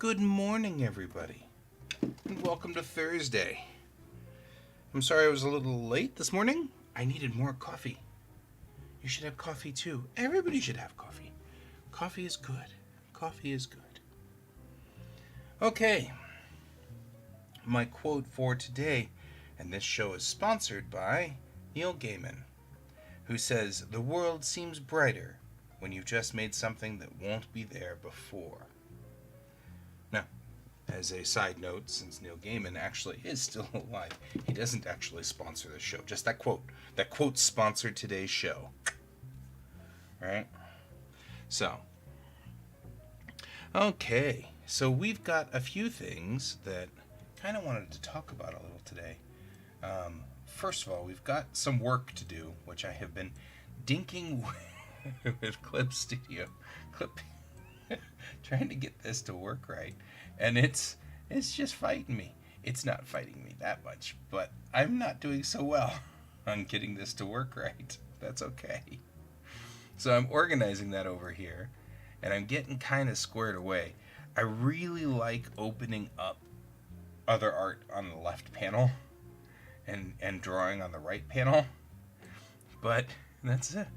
Good morning, everybody, and welcome to Thursday. I'm sorry I was a little late this morning. I needed more coffee. You should have coffee too. Everybody should have coffee. Coffee is good. Coffee is good. Okay, my quote for today, and this show is sponsored by Neil Gaiman, who says, "The world seems brighter when you've just made something that won't be there before." Now, as a side note, since Neil Gaiman actually is still alive, he doesn't actually sponsor the show. Just that quote. That quote sponsored today's show. Alright? So, okay. So we've got a few things that kind of wanted to talk about a little today. First of all, we've got some work to do, which I have been dinking with Clip Studio. Trying to get this to work right, and it's just fighting me. It's not fighting me that much, but I'm not doing so well on getting this to work right. That's okay. So I'm organizing that over here, and I'm getting kind of squared away. I really like opening up other art on the left panel and drawing on the right panel, but that's a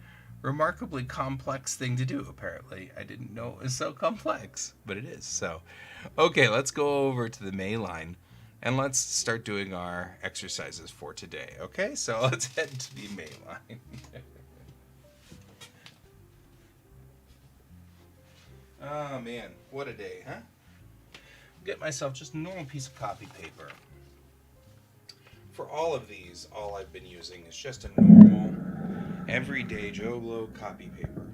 remarkably complex thing to do, apparently. I didn't know it was so complex, but it is. So, okay, let's go over to the May line and let's start doing our exercises for today. Okay, so let's head to the May line. Oh man, what a day, huh? Get myself just a normal piece of copy paper. For all of these, all I've been using is just a normal everyday Joe Blow copy paper.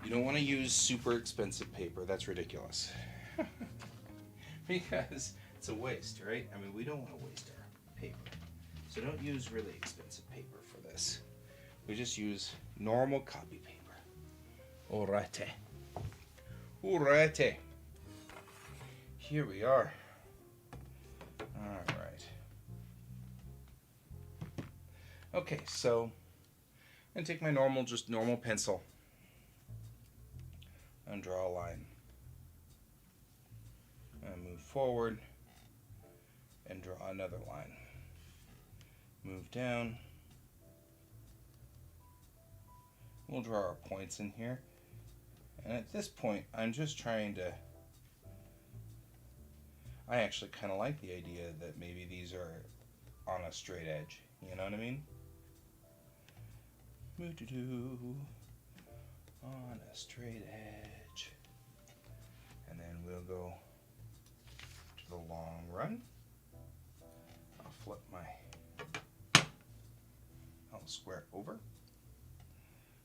You don't want to use super expensive paper. That's ridiculous. Because it's a waste, right? I mean, we don't want to waste our paper. So don't use really expensive paper for this. We just use normal copy paper. Alrighty. Alrighty. Here we are. Alright. Okay, so I'm going to take my normal pencil and draw a line. And move forward and draw another line. Move down. We'll draw our points in here. And at this point, I'm just trying to... I actually kind of like the idea that maybe these are on a straight edge. You know what I mean? On a straight edge. And then we'll go to the long run. I'll flip I'll square over.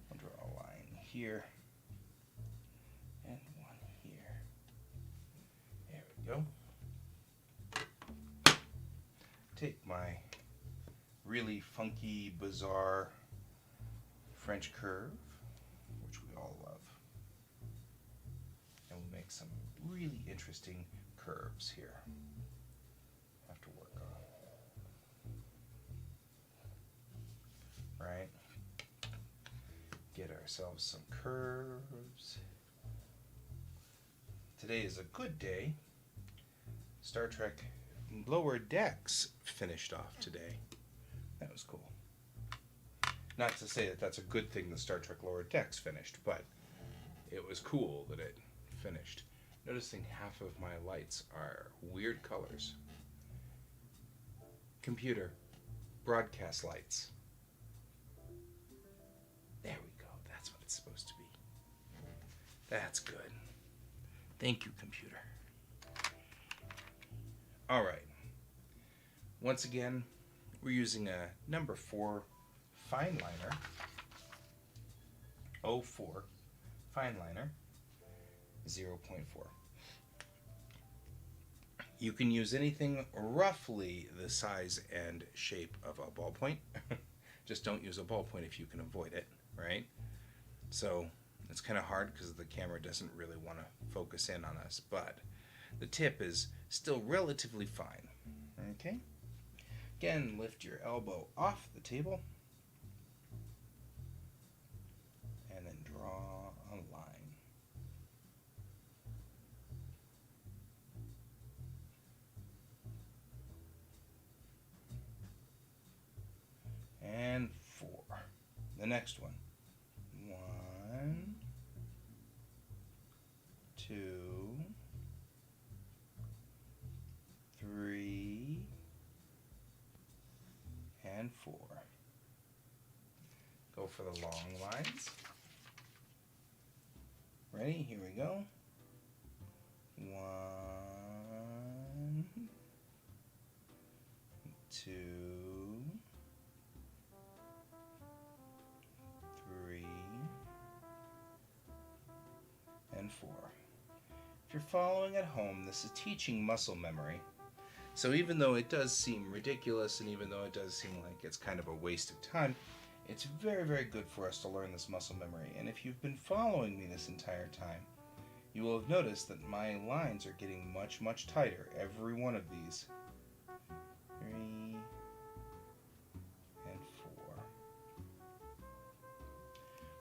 I'll draw a line here and one here. There we go. Take my really funky, bizarre French curve, which we all love, and we'll make some really interesting curves here. Have to work on, right? Get ourselves some curves. Today is a good day. Star Trek Lower Decks finished off today. That was cool. Not to say that that's a good thing that Star Trek Lower Decks finished, but it was cool that it finished. Noticing half of my lights are weird colors. Computer, broadcast lights. There we go. That's what it's supposed to be. That's good. Thank you, computer. All right. Once again, we're using a number 4 fine liner. 04 fine liner. 0.4. You can use anything roughly the size and shape of a ballpoint. Just don't use a ballpoint if you can avoid it, right? So it's kind of hard because the camera doesn't really want to focus in on us, but the tip is still relatively fine. Okay? Again, lift your elbow off the table and then draw a line. next one. 1, 2, 3, and 4. Go for the long lines. Ready? Here we go. 1, 2, 3, and 4. If you're following at home, this is teaching muscle memory. So even though it does seem ridiculous, and even though it does seem like it's kind of a waste of time, it's very, very good for us to learn this muscle memory. And if you've been following me this entire time, you will have noticed that my lines are getting much, much tighter. Every one of these. 3 and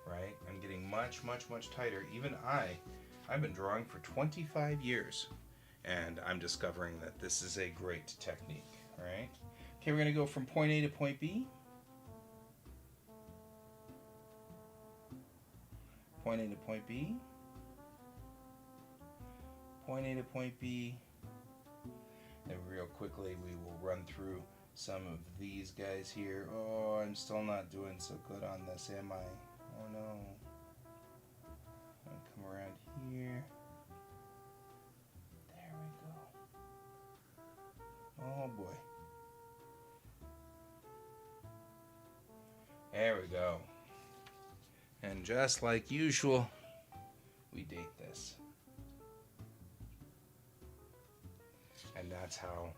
4. Right? I'm getting much, much, much tighter. Even I've been drawing for 25 years, and I'm discovering that this is a great technique. Right? Okay, we're going to go from point A to point B. Point A to point B. Point A to point B. And real quickly we will run through some of these guys here. Oh, I'm still not doing so good on this, am I? Oh no. I'll come around here. There we go. Oh boy. There we go. And just like usual, we date this. And that's how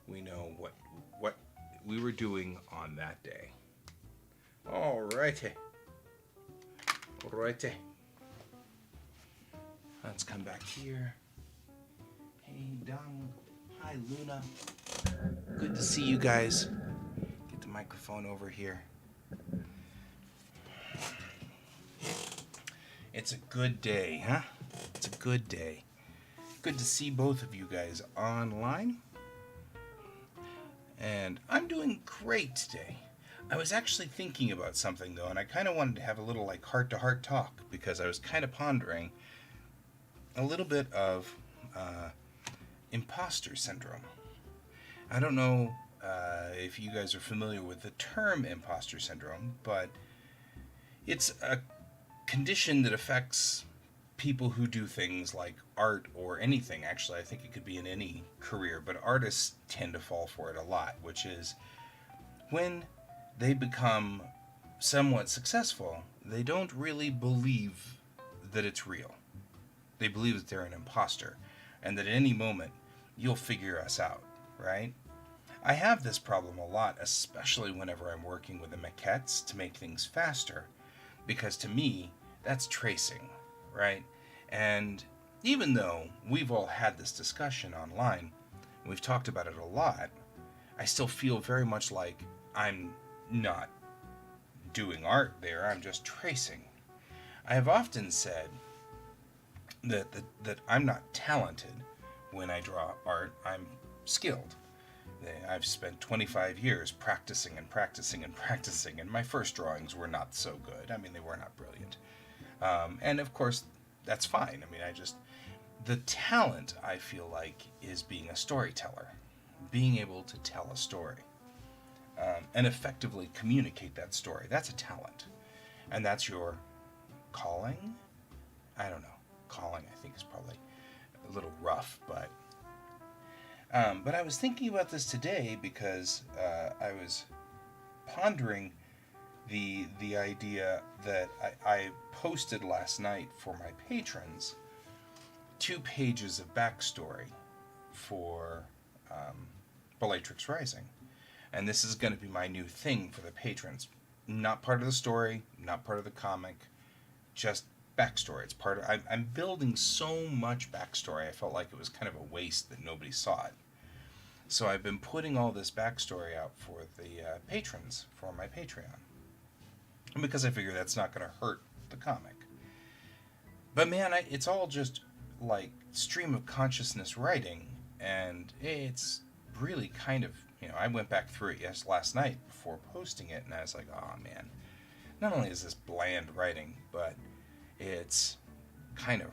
we know what we were doing on that day. Alrighty. Alrighty. Let's come back here. Hey, Donald. Hi, Luna. Good to see you guys. Get the microphone over here. It's a good day, huh? It's a good day. Good to see both of you guys online. And I'm doing great today. I was actually thinking about something though, and I kind of wanted to have a little like heart-to-heart talk, because I was kind of pondering a little bit of imposter syndrome. I don't know if you guys are familiar with the term imposter syndrome, but it's a condition that affects people who do things like art or anything. Actually, I think it could be in any career, but artists tend to fall for it a lot, which is when they become somewhat successful, they don't really believe that it's real. They believe that they're an imposter, and that at any moment you'll figure us out, right? I have this problem a lot, especially whenever I'm working with the maquettes to make things faster, because to me, that's tracing, right? And even though we've all had this discussion online, and we've talked about it a lot, I still feel very much like I'm not doing art there, I'm just tracing. I have often said that I'm not talented when I draw art, I'm skilled. I've spent 25 years practicing and practicing and practicing, and my first drawings were not so good. I mean, they were not brilliant. And of course, that's fine. I mean, the talent, I feel like, is being a storyteller, being able to tell a story, and effectively communicate that story. That's a talent. And that's your calling? I don't know. Calling, I think, is probably a little rough, but I was thinking about this today because I was pondering the idea that I posted last night for my patrons 2 pages of backstory for Bellatrix Rising. And this is going to be my new thing for the patrons. Not part of the story, not part of the comic, just backstory. It's part of, I'm building so much backstory, I felt like it was kind of a waste that nobody saw it. So I've been putting all this backstory out for the patrons for my Patreon. And because I figure that's not going to hurt the comic. But man, it's all just like stream of consciousness writing, and it's really kind of, I went back through it last night before posting it, and I was like, oh man, not only is this bland writing, but it's kind of,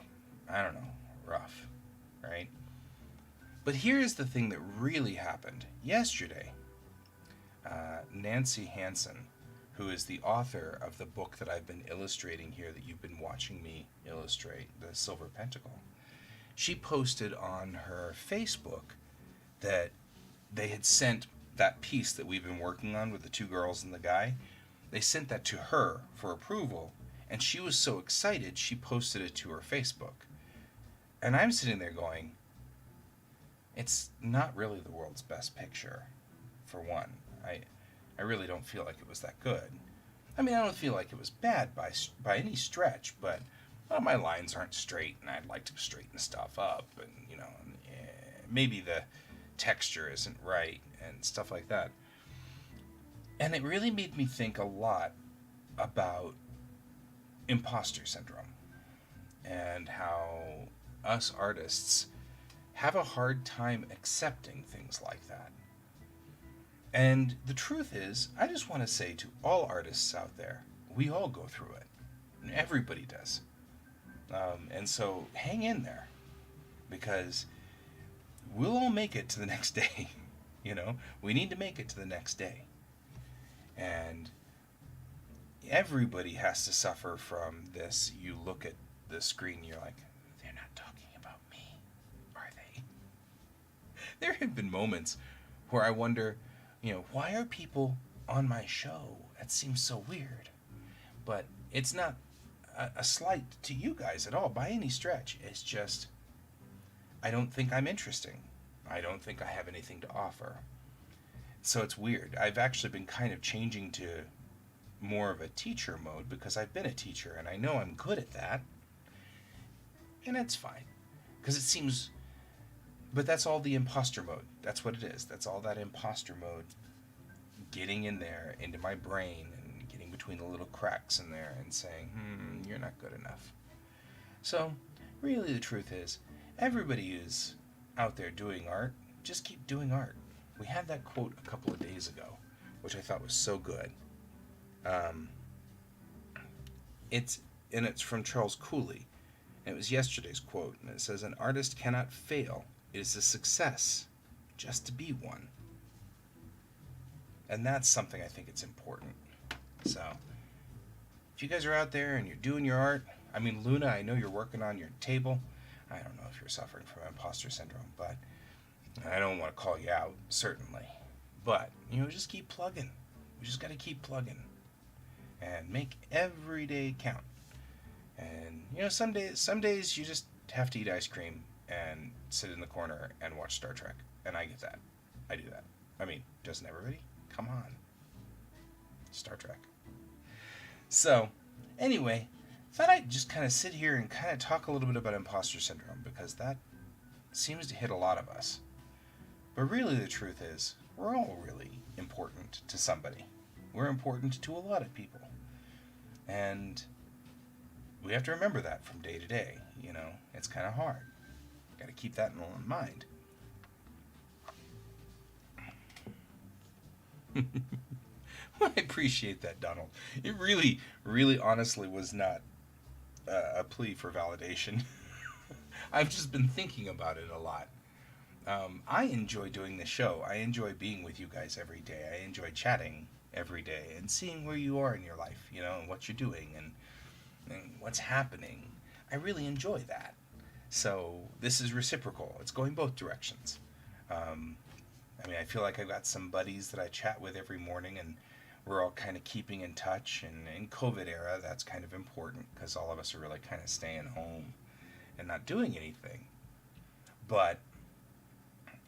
I don't know, rough, right? But here's the thing that really happened. Yesterday, Nancy Hansen, who is the author of the book that I've been illustrating here that you've been watching me illustrate, The Silver Pentacle, she posted on her Facebook that they had sent that piece that we've been working on with the two girls and the guy. They sent that to her for approval, and she was so excited she posted it to her Facebook. And I'm sitting there going, it's not really the world's best picture, for one. I really don't feel like it was that good. I mean, I don't feel like it was bad by any stretch, but well, my lines aren't straight, and I'd like to straighten stuff up, and maybe the texture isn't right, and stuff like that. And it really made me think a lot about imposter syndrome and how us artists have a hard time accepting things like that. And the truth is, I just want to say to all artists out there, we all go through it. Everybody does. And so hang in there, because we'll all make it to the next day. We need to make it to the next day. And everybody has to suffer from this. You look at the screen, you're like, they're not talking about me, are they? There have been moments where I wonder, why are people on my show? That seems so weird. But it's not a slight to you guys at all by any stretch. It's just, I don't think I'm interesting. I don't think I have anything to offer. So it's weird. I've actually been kind of changing to more of a teacher mode because I've been a teacher and I know I'm good at that. And it's fine. Because it seems... But that's all the imposter mode. That's what it is. That's all that imposter mode getting in there into my brain and getting between the little cracks in there and saying, you're not good enough. So, really the truth is, everybody who's out there doing art, just keep doing art. We had that quote a couple of days ago, which I thought was so good. It's from Charles Cooley. And it was yesterday's quote, and it says, "An artist cannot fail. It is a success just to be one." And that's something I think it's important. So, if you guys are out there and you're doing your art, I mean, Luna, I know you're working on your table. I don't know if you're suffering from imposter syndrome, but I don't want to call you out, certainly. But, just keep plugging. We just got to keep plugging. And make every day count. And, some days you just have to eat ice cream and sit in the corner and watch Star Trek. And I get that. I do that. I mean, doesn't everybody? Come on. Star Trek. So, anyway, thought I'd just kind of sit here and kind of talk a little bit about imposter syndrome, because that seems to hit a lot of us. But really the truth is, we're all really important to somebody. We're important to a lot of people. And we have to remember that from day to day. It's kind of hard. Got to keep that in mind. Well, I appreciate that, Donald. It really, really honestly was not a plea for validation. I've just been thinking about it a lot. I enjoy doing the show. I enjoy being with you guys every day. I enjoy chatting every day and seeing where you are in your life, and what you're doing and what's happening. I really enjoy that. So this is reciprocal. It's going both directions. I feel like I've got some buddies that I chat with every morning, and we're all kind of keeping in touch. And in COVID era, that's kind of important because all of us are really kind of staying home and not doing anything.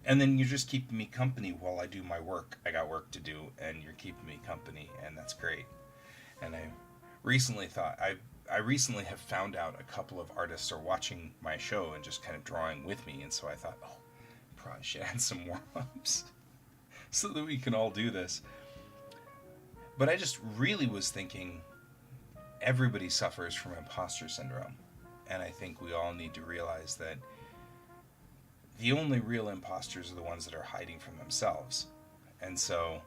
And then you're just keeping me company while I do my work. I got work to do, and you're keeping me company, and that's great. And I recently have found out a couple of artists are watching my show and just kind of drawing with me, and so I thought, probably should add some warm-ups so that we can all do this. But I just really was thinking everybody suffers from imposter syndrome, and I think we all need to realize that the only real imposters are the ones that are hiding from themselves. And so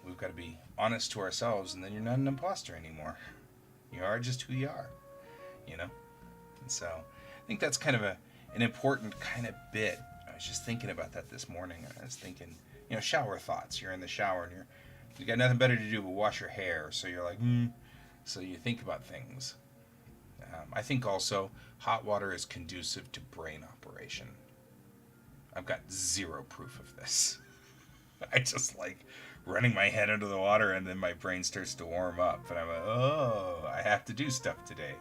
we've got to be honest to ourselves, and then you're not an imposter anymore. You are just who you are, you know? And so I think that's kind of an important kind of bit. I was just thinking about that this morning. I was thinking, shower thoughts. You're in the shower and you got nothing better to do but wash your hair. So you're like, So you think about things. I think also hot water is conducive to brain operation. I've got zero proof of this. I just like running my head under the water and then my brain starts to warm up and I'm like, oh, I have to do stuff today.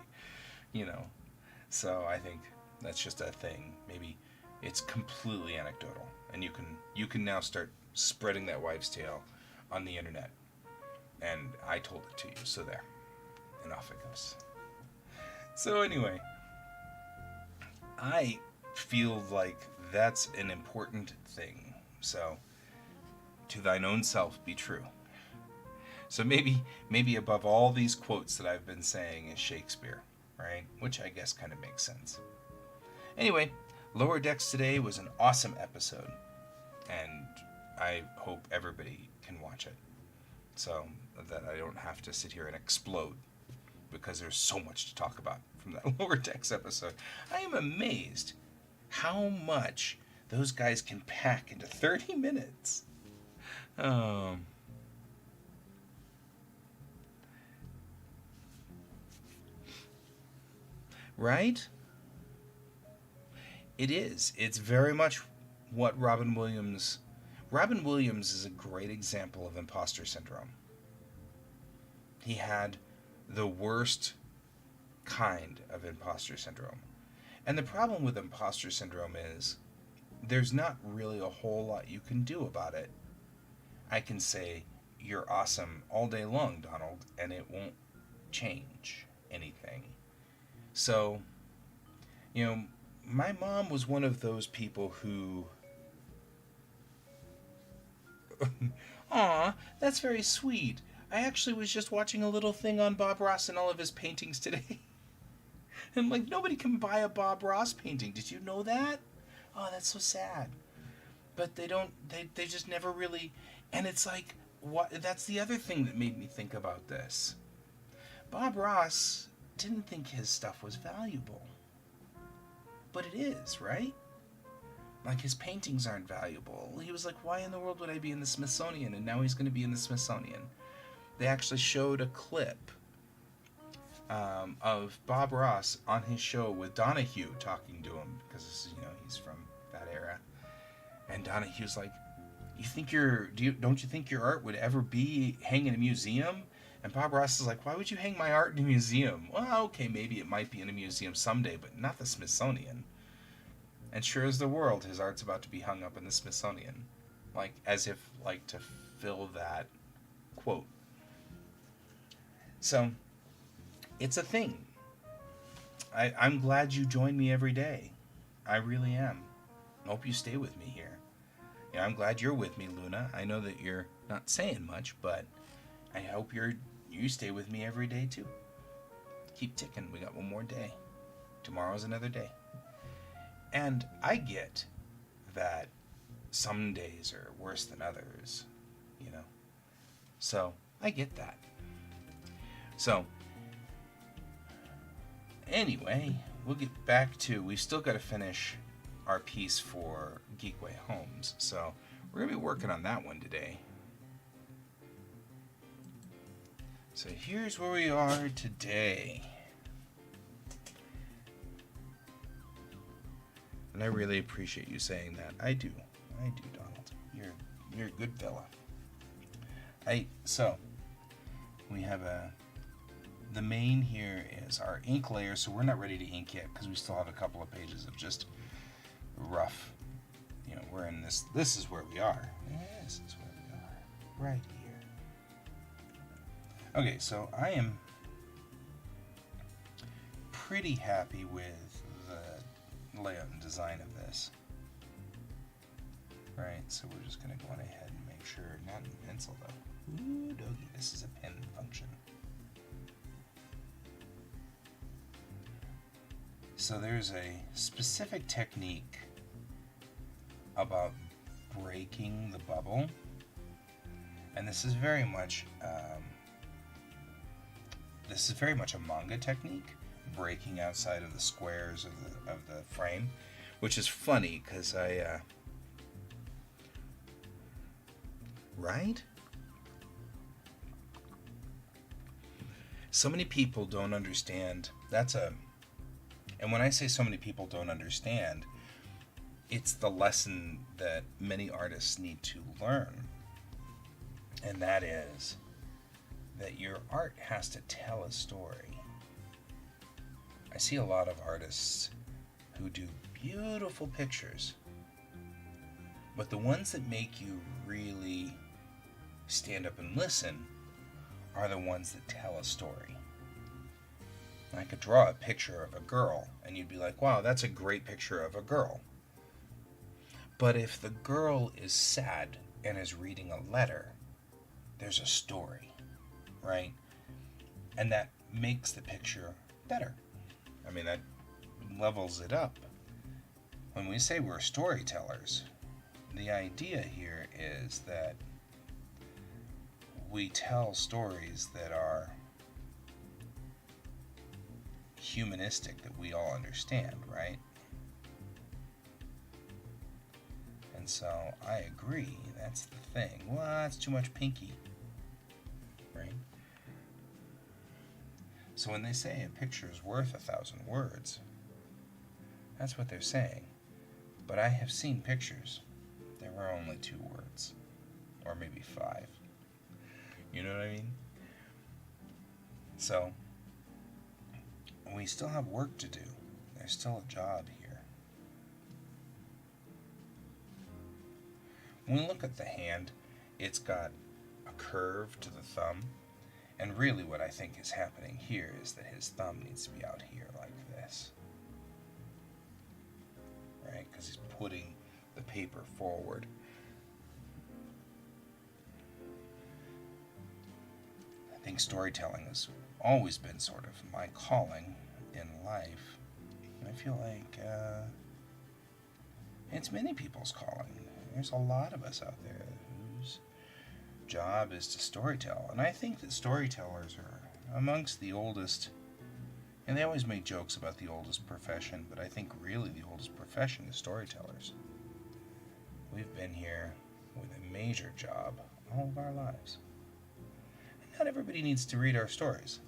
So I think that's just a thing. Maybe it's completely anecdotal, and you can now start spreading that wives' tale on the internet. And I told it to you, so there. And off it goes. So anyway, I feel like that's an important thing. So, to thine own self be true. So maybe above all these quotes that I've been saying is Shakespeare, right? Which I guess kind of makes sense. Anyway, Lower Decks today was an awesome episode, and I hope everybody can watch it so that I don't have to sit here and explode, because there's so much to talk about from that Lower Decks episode. I am amazed how much those guys can pack into 30 minutes. Right? It is. It's very much what Robin Williams is a great example of imposter syndrome. He had the worst kind of imposter syndrome. And the problem with imposter syndrome is there's not really a whole lot you can do about it. I can say, you're awesome all day long, Donald, and it won't change anything. So, my mom was one of those people who... Aw, that's very sweet. I actually was just watching a little thing on Bob Ross and all of his paintings today. And nobody can buy a Bob Ross painting. Did you know that? Oh, that's so sad. But they just never really... And it's like, what? That's the other thing that made me think about this. Bob Ross didn't think his stuff was valuable. But it is, right? His paintings aren't valuable. He was like, why in the world would I be in the Smithsonian? And now he's going to be in the Smithsonian. They actually showed a clip of Bob Ross on his show with Donahue talking to him, because this is, he's from that era. And Donahue's like, don't you think your art would ever be hang in a museum? And Bob Ross is like, why would you hang my art in a museum? Well, okay, maybe it might be in a museum someday, but not the Smithsonian. And sure as the world, his art's about to be hung up in the Smithsonian. As if, to fill that quote. So, it's a thing. I'm glad you join me every day. I really am. I hope you stay with me here. I'm glad you're with me, Luna. I know that you're not saying much, but I hope you stay with me every day, too. Keep ticking. We got one more day. Tomorrow's another day. And I get that some days are worse than others, So, I get that. So, anyway, we'll get back to... We've still got to finish our piece for Geekway Homes. So, we're going to be working on that one today. So, here's where we are today. And I really appreciate you saying that. I do, Donald. You're a good fella. So we have the main here is our ink layer. So we're not ready to ink yet because we still have a couple of pages of just rough. We're in this. This is where we are. This is where we are. Right here. Okay, so I am pretty happy with the layout and design of this. Right, so we're just going to go on ahead and make sure, not in pencil though. Ooh, doggy, this is a pen function. So there's a specific technique about breaking the bubble And this is very much a manga technique, breaking outside of the squares of the frame, which is funny because right? So many people don't understand. And when I say so many people don't understand, it's the lesson that many artists need to learn. And that is that your art has to tell a story. I see a lot of artists who do beautiful pictures, but the ones that make you really stand up and listen are the ones that tell a story. I could draw a picture of a girl, and you'd be like, wow, that's a great picture of a girl. But if the girl is sad and is reading a letter, there's a story, right? And that makes the picture better. I mean, that levels it up. When we say we're storytellers, the idea here is that we tell stories that are humanistic, that we all understand, right? And so I agree, that's the thing. Well, that's too much pinky, right? So when they say a picture is worth 1,000 words, that's what they're saying. But I have seen pictures. There were only 2 words, or maybe 5. You know what I mean? So we still have work to do. There's still a job here. When we look at the hand, it's got a curve to the thumb. And really what I think is happening here is that his thumb needs to be out here like this. Right? Because he's putting the paper forward. I think storytelling has always been sort of my calling in life. And I feel like it's many people's calling. There's a lot of us out there whose job is to storytell. And I think that storytellers are amongst the oldest, and they always make jokes about the oldest profession, but I think really the oldest profession is storytellers. We've been here with a major job all of our lives. And not everybody needs to read our stories.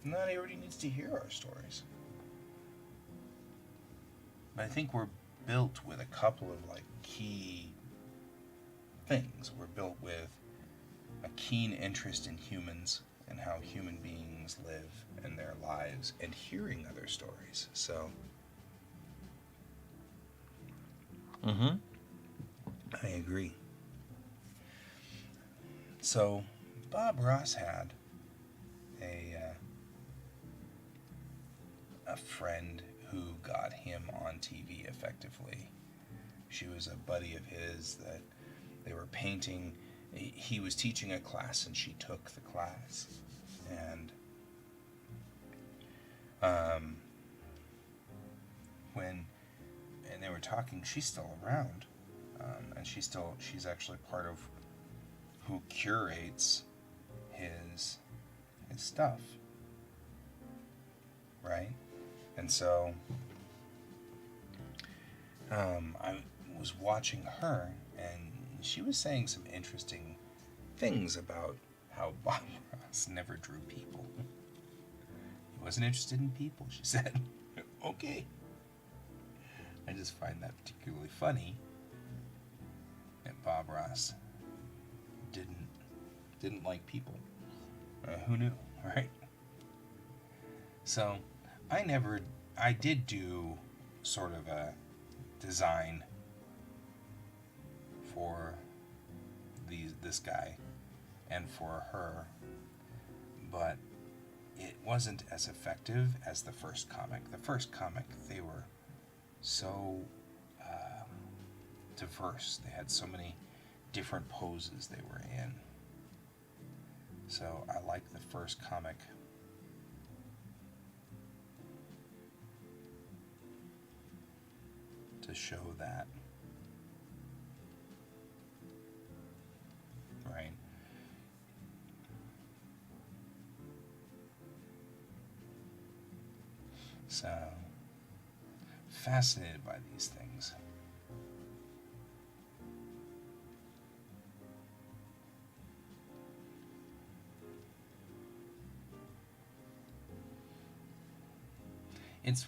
Not everybody needs to hear our stories. But I think we're built with a couple of key things. We're built with a keen interest in humans and how human beings live and their lives and hearing other stories. So I agree. So Bob Ross had a friend who got him on TV effectively. She was a buddy of his that they were painting. He was teaching a class and she took the class. And they were talking, she's still around. And she's actually part of who curates his stuff. Right? And so I was watching her, and she was saying some interesting things about how Bob Ross never drew people. He wasn't interested in people, she said. Okay. I just find that particularly funny that Bob Ross didn't like people. Who knew, right? So I did do sort of a design for this guy and for her, but it wasn't as effective as the first comic. The first comic, they were so diverse. They had so many different poses they were in. So I like the first comic. To show that, right? So, fascinated by these things. It's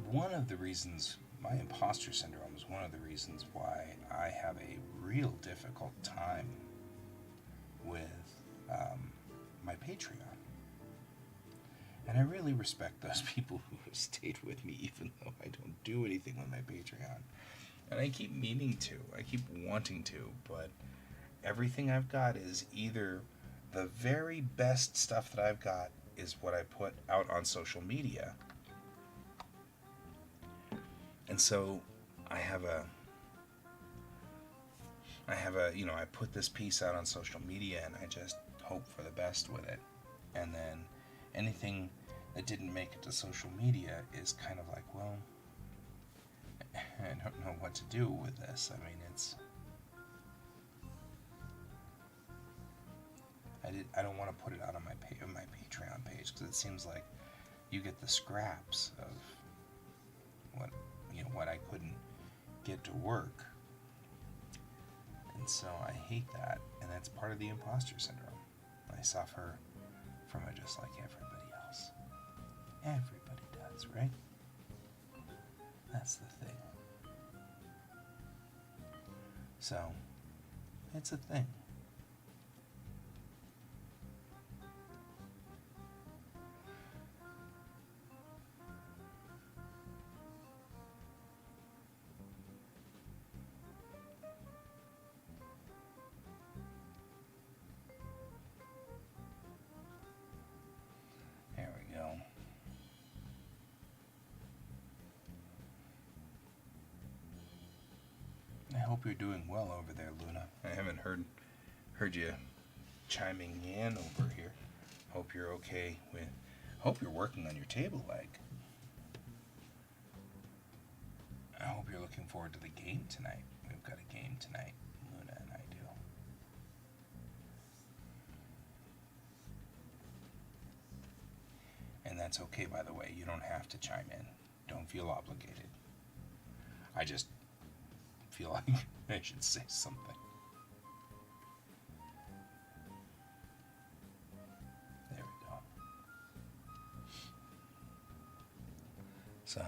one of the reasons, my imposter syndrome is one of the reasons why I have a real difficult time with my Patreon. And I really respect those people who have stayed with me, even though I don't do anything with my Patreon. And I keep meaning to, I keep wanting to, but everything I've got is either the very best stuff that I've got is what I put out on social media. And so I have a, I put this piece out on social media and I just hope for the best with it. And then anything that didn't make it to social media is kind of like, well, I don't know what to do with this. I mean, I don't want to put it out on my Patreon page because it seems like you get the scraps of what I couldn't get to work. And so I hate that, and that's part of the imposter syndrome. I suffer from it just like everybody else. Everybody does, right? That's the thing. So, it's a thing. There we go. I hope you're doing well over there, Luna. I haven't heard you chiming in over here. Hope you're okay with. Hope you're working on your table leg. I hope you're looking forward to the game tonight. We've got a game tonight, Luna and I do. And that's okay, by the way. You don't have to chime in. Don't feel obligated. I just feel like I should say something. There we go. So,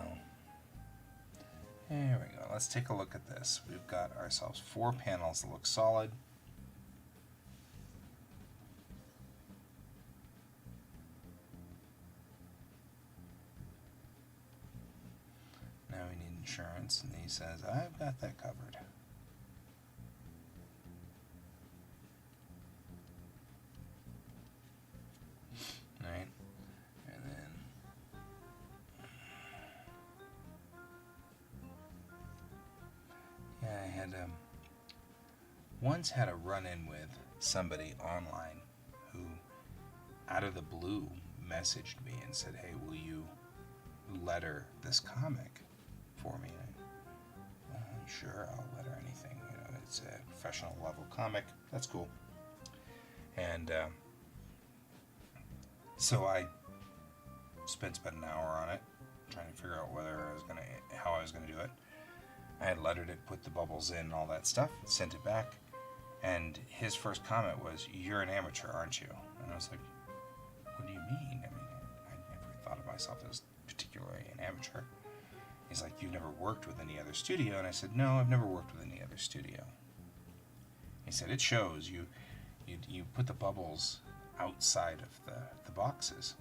there we go. Let's take a look at this. We've got ourselves 4 panels that look solid. Now we need insurance, and he says, I've got that covered. Right? And then I had once had a run-in with somebody online who, out of the blue, messaged me and said, hey, will you letter this comic for me? Sure, I'll letter anything. It's a professional level comic. That's cool. And so I spent about an hour on it, trying to figure out how I was gonna do it. I had lettered it, put the bubbles in, and all that stuff, sent it back, and his first comment was, "You're an amateur, aren't you?" And I was like, "What do you mean?" I mean, I never thought of myself as particularly an amateur. He's like, "You've never worked with any other studio?" And I said, "No, I've never worked with any other studio." He said, "It shows. You put the bubbles outside of the boxes."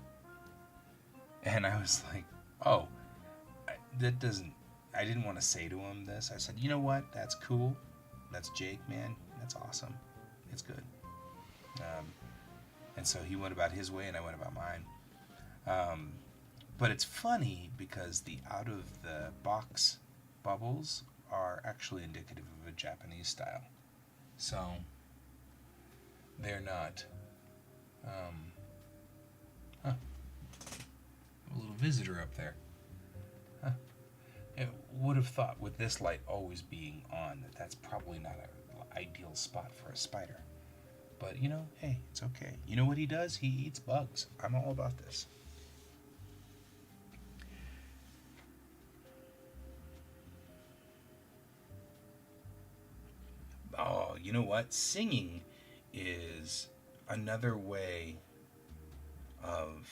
And I was like, "Oh, that doesn't." I didn't want to say to him this. I said, "You know what? That's cool. That's Jake, man. That's awesome. It's good." And so he went about his way, and I went about mine. But it's funny because the out-of-the-box bubbles are actually indicative of a Japanese style. So they're not... A little visitor up there. Huh. I would have thought with this light always being on that's probably not an ideal spot for a spider. But, hey, it's okay. You know what he does? He eats bugs. I'm all about this. you know what? Singing is another way of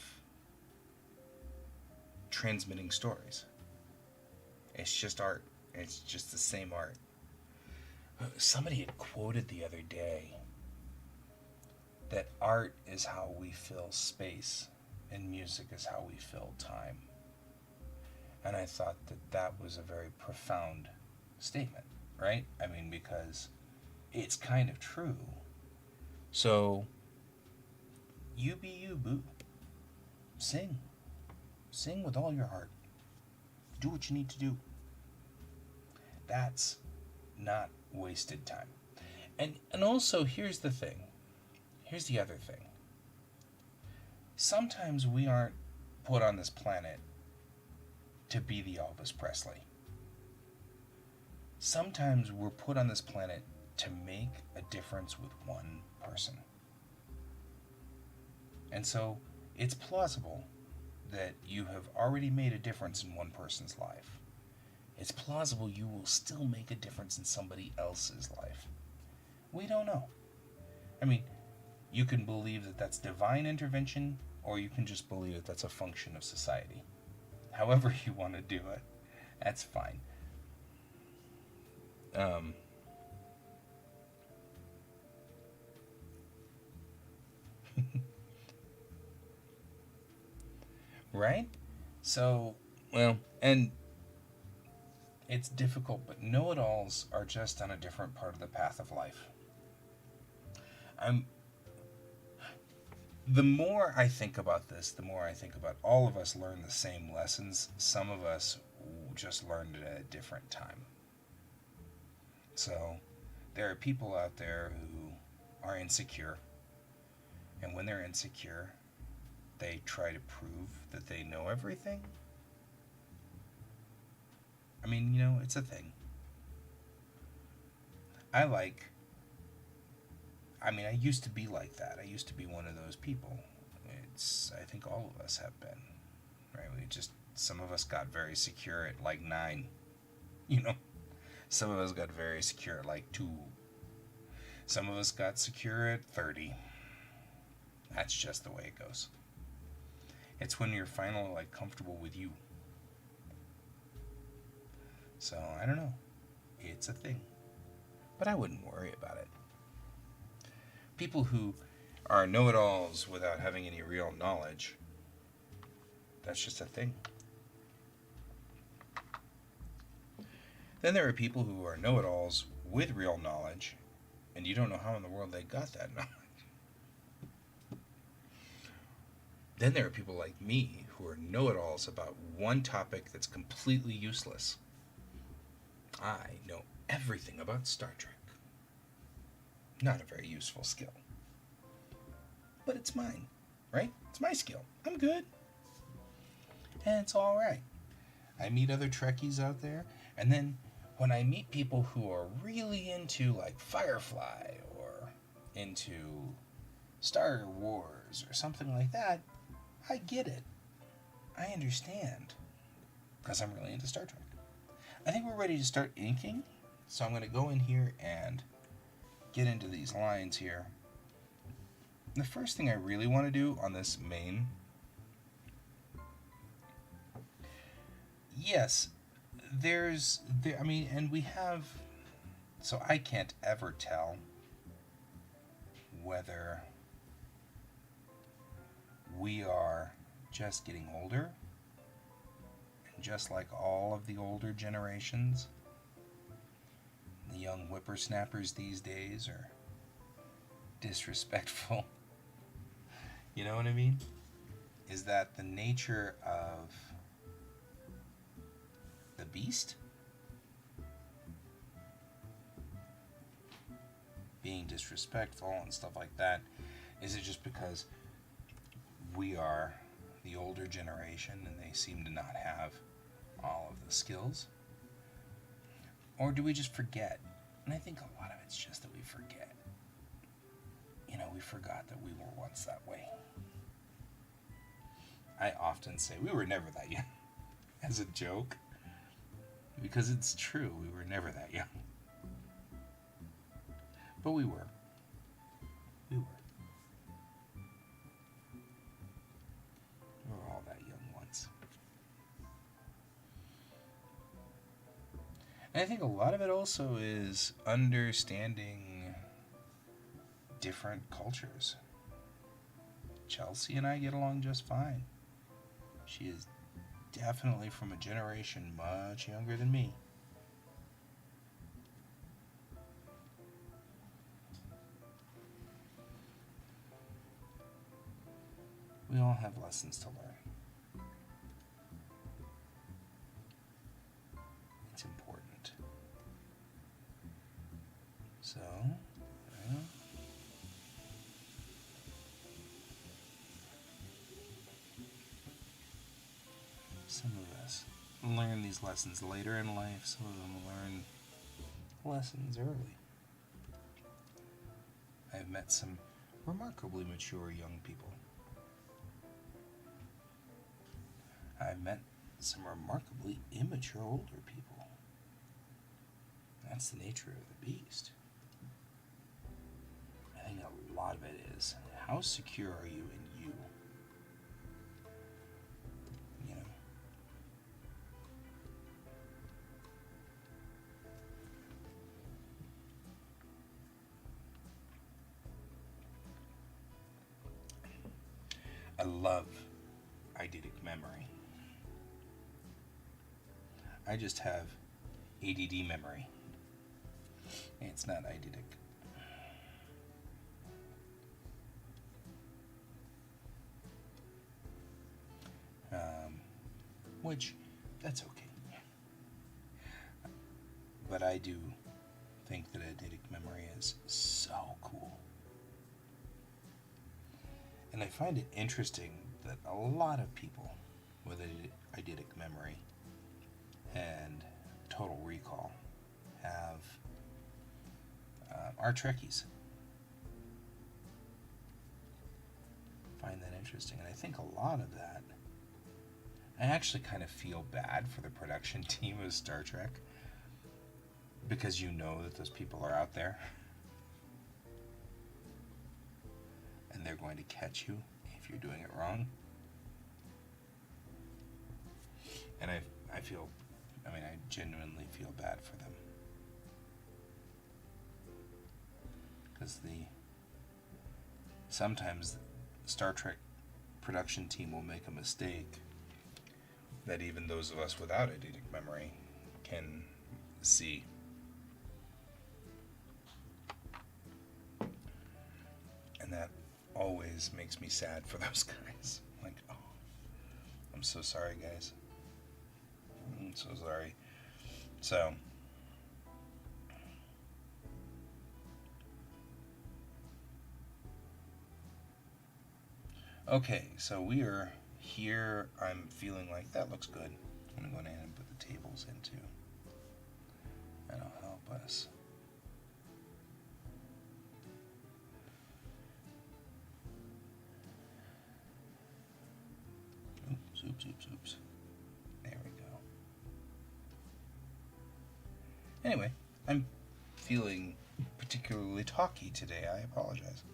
transmitting stories. It's just art. It's just the same art. Somebody had quoted the other day that art is how we fill space and music is how we fill time. And I thought that that was a very profound statement, right? I mean, because it's kind of true. So, you be you, boo. Sing. Sing with all your heart. Do what you need to do. That's not wasted time. And also, here's the thing. Here's the other thing. Sometimes we aren't put on this planet to be the Elvis Presley. Sometimes we're put on this planet to make a difference with one person. And so it's plausible that you have already made a difference in one person's life. It's plausible you will still make a difference in somebody else's life. We don't know. I mean, you can believe that that's divine intervention, or you can just believe that that's a function of society. However you want to do it, that's fine. Right? So, well, and it's difficult, but know-it-alls are just on a different part of the path of life. The more I think about this, the more I think about all of us learn the same lessons. Some of us just learned it at a different time. So there are people out there who are insecure. And when they're insecure, they try to prove that they know everything. I mean, it's a thing. I used to be like that. I used to be one of those people. I think all of us have been, right? Some of us got very secure at like 9, Some of us got very secure at like 2. Some of us got secure at 30. That's just the way it goes. It's when you're finally like comfortable with you. So, I don't know. It's a thing. But I wouldn't worry about it. People who are know-it-alls without having any real knowledge, that's just a thing. Then there are people who are know-it-alls with real knowledge, and you don't know how in the world they got that knowledge. Then there are people like me who are know-it-alls about one topic that's completely useless. I know everything about Star Trek. Not a very useful skill. But it's mine, right? It's my skill. I'm good. And it's alright. I meet other Trekkies out there, and then when I meet people who are really into like Firefly or into Star Wars or something like that, I get it. I understand. Because I'm really into Star Trek. I think we're ready to start inking, so I'm going to go in here and get into these lines here. The first thing I really want to do on this main, yes, and we have, so I can't ever tell whether we are just getting older, and just like all of the older generations, the young whippersnappers these days are disrespectful. You know what I mean? Is that the nature of the beast? Being disrespectful and stuff like that? Is it just because we are the older generation and they seem to not have all of the skills? Or do we just forget? And I think a lot of it's just that we forget. We forgot that we were once that way. I often say we were never that young as a joke, because it's true, we were never that young. But we were. We were. We were all that young once. And I think a lot of it also is understanding different cultures. Chelsea and I get along just fine. She is definitely from a generation much younger than me. We all have lessons to learn. It's important. So, some of us learn these lessons later in life, some of them learn lessons early. I've met some remarkably mature young people. I've met some remarkably immature older people. That's the nature of the beast. I think a lot of it is, how secure are you in you? You know? I love eidetic memory. I just have ADD memory. It's not eidetic. Which, that's okay. But I do think that eidetic memory is so cool. And I find it interesting that a lot of people with eidetic memory and total recall have are Trekkies. Find that interesting, and I think a lot of that, I actually kind of feel bad for the production team of Star Trek, because you know that those people are out there and they're going to catch you if you're doing it wrong. And I genuinely feel bad for them, because sometimes the Star Trek production team will make a mistake that even those of us without eidetic memory can see. And that always makes me sad for those guys. Like, oh, I'm so sorry, guys. I'm so sorry. So, okay, so we are here. I'm feeling like that looks good. I'm going to go ahead and put the tables in too. That'll help us. Oops. There we go. Anyway, I'm feeling particularly talky today. I apologize.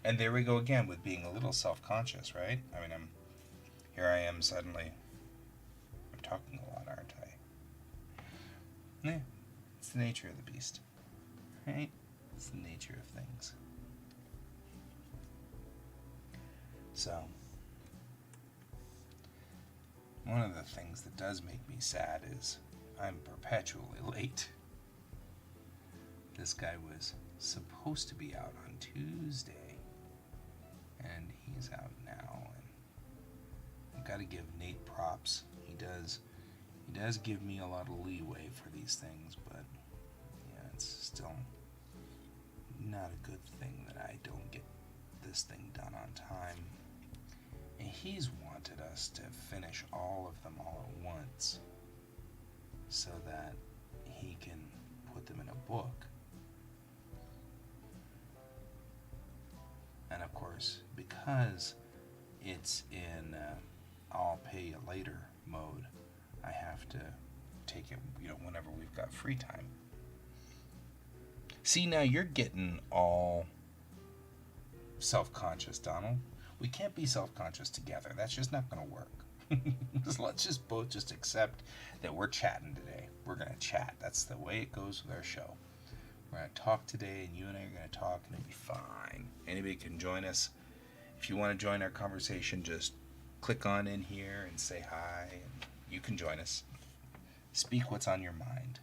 And there we go again with being a little self-conscious, right? I mean, here I am suddenly. I'm talking a lot, aren't I? Yeah, it's the nature of the beast, right? It's the nature of things. So, one of the things that does make me sad is I'm perpetually late. This guy was supposed to be out on Tuesday, and he's out now. And I've got to give Nate props. He does give me a lot of leeway for these things, but yeah, it's still not a good thing that I don't get this thing done on time. And he's wanted us to finish all of them all at once so that he can put them in a book. And of course, because it's in I'll pay you later mode, I have to take it, whenever we've got free time. See, now you're getting all self-conscious, Donald. We can't be self-conscious together. That's just not going to work. Let's just both just accept that we're chatting today. We're going to chat. That's the way it goes with our show. We're going to talk today, and you and I are going to talk, and it'll be fine. Anybody can join us. If you want to join our conversation, just click on in here and say hi, and you can join us. Speak what's on your mind.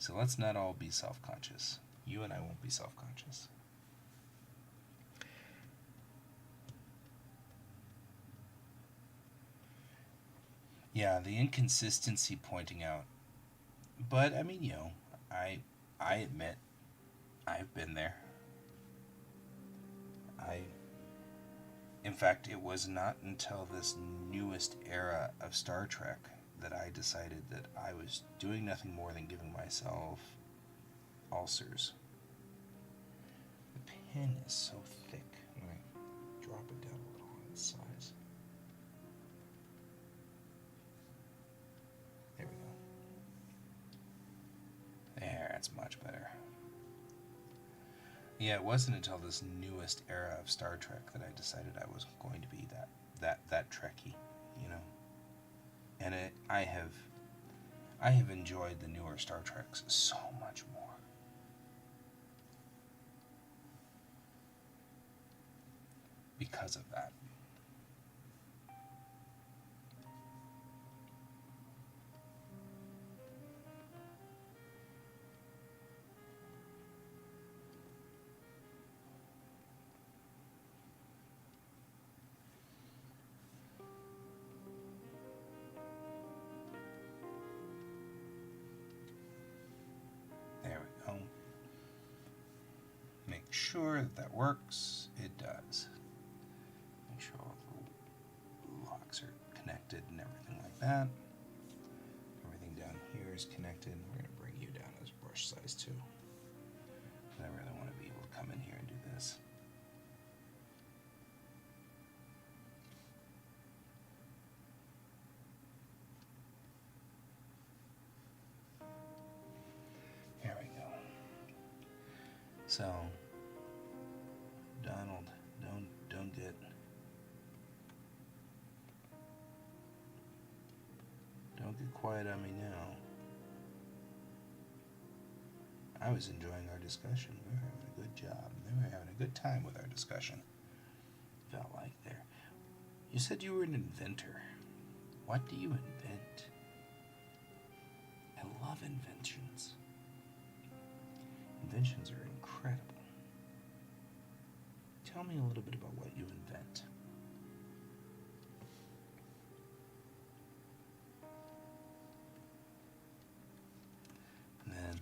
So let's not all be self-conscious. You and I won't be self-conscious. Yeah, the inconsistency pointing out. But I mean, I admit I've been there. I In fact, it was not until this newest era of Star Trek that I decided that I was doing nothing more than giving myself ulcers. The pen is so thick. I'm going to drop it down a little on its size. There we go. There, that's much better. Yeah, it wasn't until this newest era of Star Trek that I decided I was going to be that Trekkie, you know. And I have enjoyed the newer Star Treks so much more. Because of that. There we go. Make sure that works. It does. Make sure all the locks are connected and everything like that. Everything down here is connected. We're going to bring you down as brush size too. I really want to be able to come in here and do this. Here we go. So, Donald, don't get quiet on me now. I was enjoying our discussion. We were having a good job. We were having a good time with our discussion. Felt like there. You said you were an inventor. What do you invent? I love inventions. Inventions are incredible. Tell me a little bit about what you invent. And then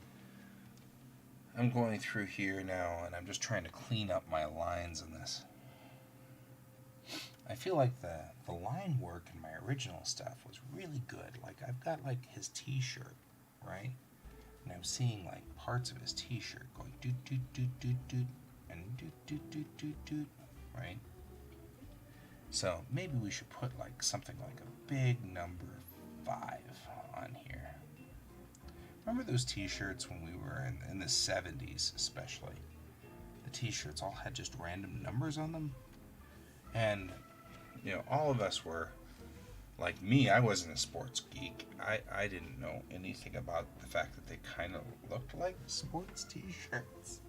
I'm going through here now and I'm just trying to clean up my lines in this. I feel like the line work in my original stuff was really good. Like I've got like his t-shirt, right? And I'm seeing like parts of his t-shirt going doot doot doot doot doot and doot doot doot doot doot, right? So maybe we should put like something like a big number 5 on here. Remember those t-shirts when we were in the 70s especially? The t-shirts all had just random numbers on them. And, you know, all of us were, like me, I wasn't a sports geek. I didn't know anything about the fact that they kind of looked like sports t-shirts.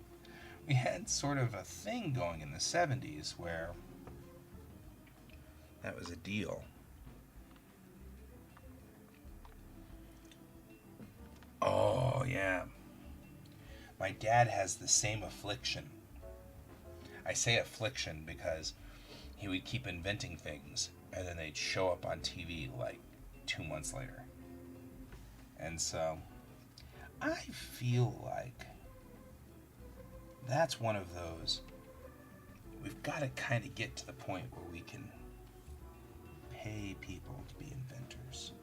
We had sort of a thing going in the 70s where that was a deal. Oh, yeah. My dad has the same affliction. I say affliction because he would keep inventing things and then they'd show up on TV like 2 months later. And so I feel like that's one of those, we've got to kind of get to the point where we can pay people to be inventors.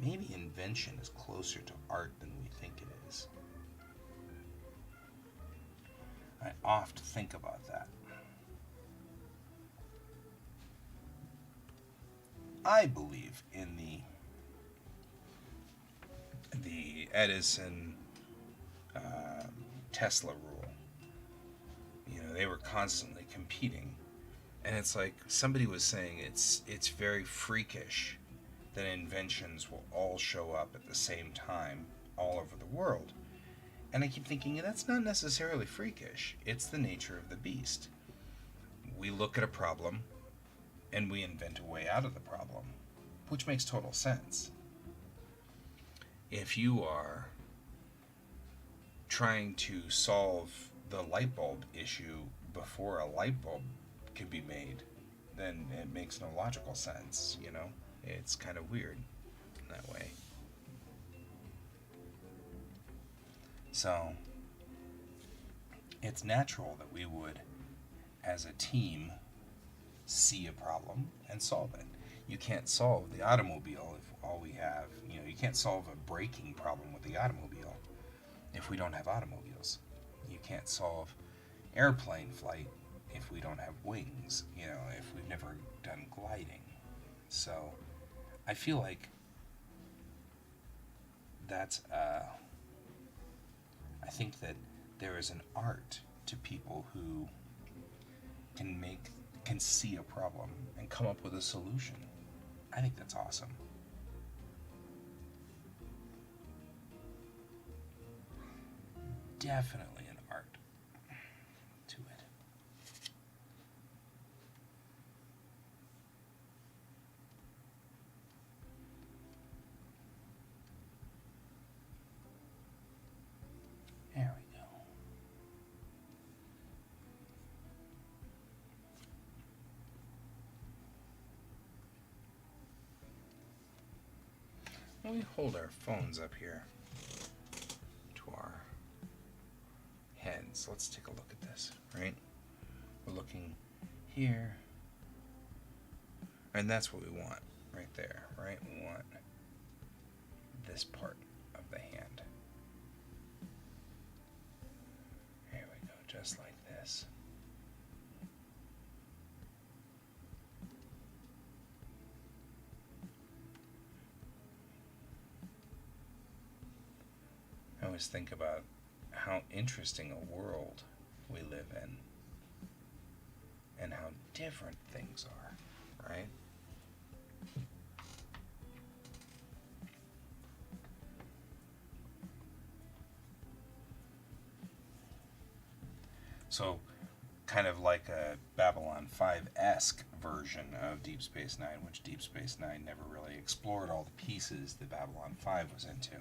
Maybe invention is closer to art than we think it is. I oft think about that. I believe in the Edison Tesla rule. They were constantly competing. And it's like somebody was saying it's very freakish that inventions will all show up at the same time all over the world. And I keep thinking that's not necessarily freakish. It's the nature of the beast. We look at a problem and we invent a way out of the problem, which makes total sense. If you are trying to solve the light bulb issue before a light bulb can be made, then it makes no logical sense, It's kind of weird in that way. So, it's natural that we would, as a team, see a problem and solve it. You can't solve the automobile if all we have, you can't solve a braking problem with the automobile if we don't have automobiles. You can't solve airplane flight if we don't have wings, if we've never done gliding. So I feel like that's, I think that there is an art to people who can see a problem and come up with a solution. I think that's awesome. Definitely an art to it. There we go. We hold our phones up here to our heads. Let's take a look at this, right? We're looking here, and that's what we want right there, right? We want this part of the hand. There we go, just like this. I always think about how interesting a world we live in and how different things are, right? So, kind of like a Babylon 5-esque version of Deep Space Nine, which Deep Space Nine never really explored all the pieces that Babylon 5 was into.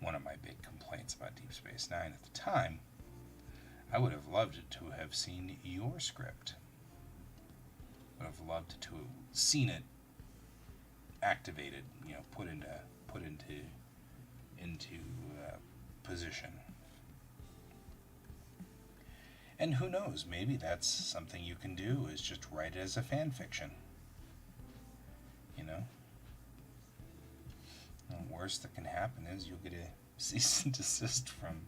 One of my big complaints about Deep Space Nine at the time, I would have loved to have seen your script. Would have loved to have seen it activated, put into position. And who knows, maybe that's something you can do, is just write it as a fan fiction. The worst that can happen is you'll get a cease and desist from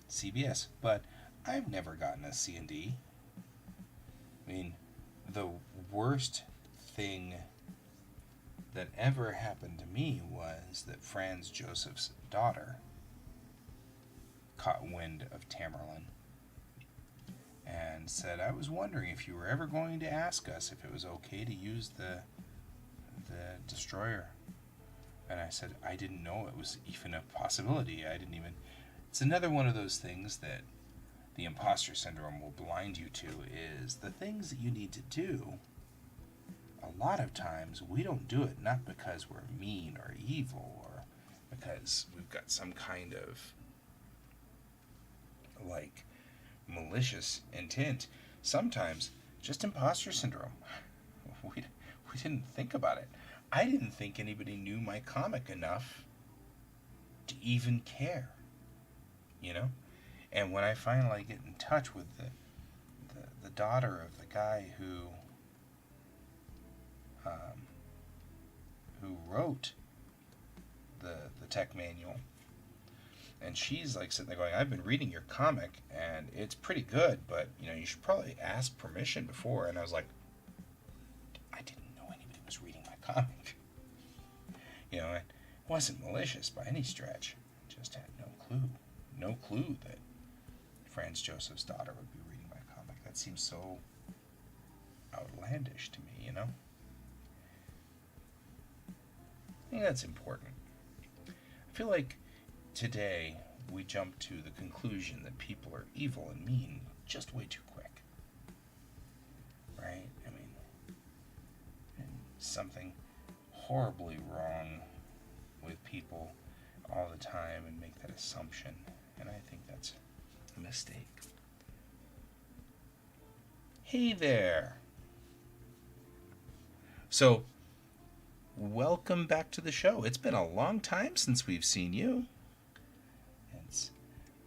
CBS. But I've never gotten a C&D. I mean, the worst thing that ever happened to me was that Franz Joseph's daughter caught wind of Tamerlan and said, I was wondering if you were ever going to ask us if it was okay to use the destroyer. And I said, I didn't know it was even a possibility. It's another one of those things that the imposter syndrome will blind you to, is the things that you need to do. A lot of times we don't do it not because we're mean or evil or because we've got some kind of malicious intent. Sometimes just imposter syndrome. We didn't think about it. I didn't think anybody knew my comic enough to even care, And when I finally get in touch with the daughter of the guy who wrote the tech manual, and she's sitting there going, I've been reading your comic and it's pretty good, but you should probably ask permission before. And I was like, I didn't know anybody was reading my comic. It wasn't malicious by any stretch. I just had no clue Franz Joseph's daughter would be reading my comic. That seems so outlandish to me, you know? I think that's important. I feel like today we jump to the conclusion that people are evil and mean just way too quick. Right? I mean, something horribly wrong with people all the time and make that assumption. And I think that's a mistake. Hey there. So, welcome back to the show. It's been a long time since we've seen you.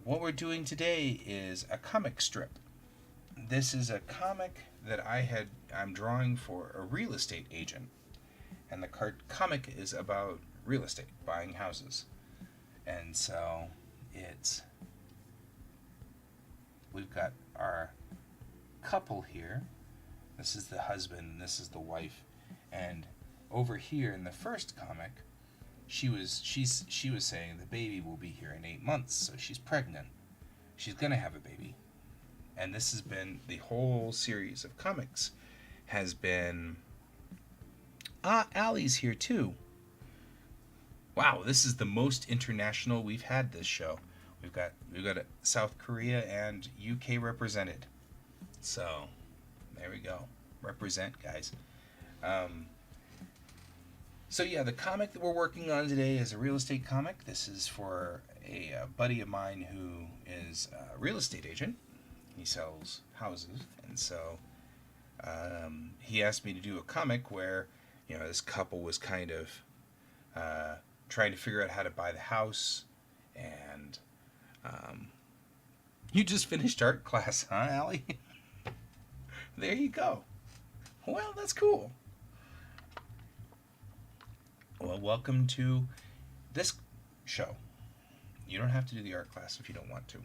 What we're doing today is a comic strip. This is a comic that I'm drawing for a real estate agent. And the comic is about real estate, buying houses. And so we've got our couple here. This is the husband and this is the wife. And over here in the first comic, she was saying the baby will be here in 8 months, so she's pregnant. She's gonna have a baby. And this has been the whole series of comics has been Allie's here too. Wow, this is the most international we've had this show. We've got South Korea and UK represented. So there we go. Represent, guys. So yeah, the comic that we're working on today is a real estate comic. This is for a buddy of mine who is a real estate agent. He sells houses, and so he asked me to do a comic where, you know, this couple was kind of trying to figure out how to buy the house, and you just finished art class, huh, Allie? There you go. Well, that's cool. Well, welcome to this show. You don't have to do the art class if you don't want to.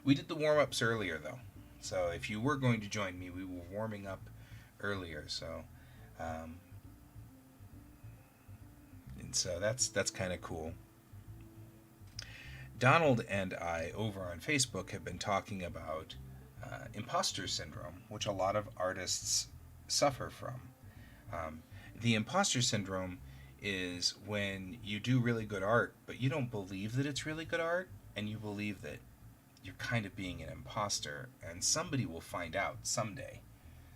We did the warm-ups earlier, though. So if you were going to join me, we were warming up earlier. So, and so that's kind of cool. Donald and I, over on Facebook, have been talking about imposter syndrome, which a lot of artists suffer from. The imposter syndrome is when you do really good art, but you don't believe that it's really good art, and you believe that you're kind of being an imposter, and somebody will find out someday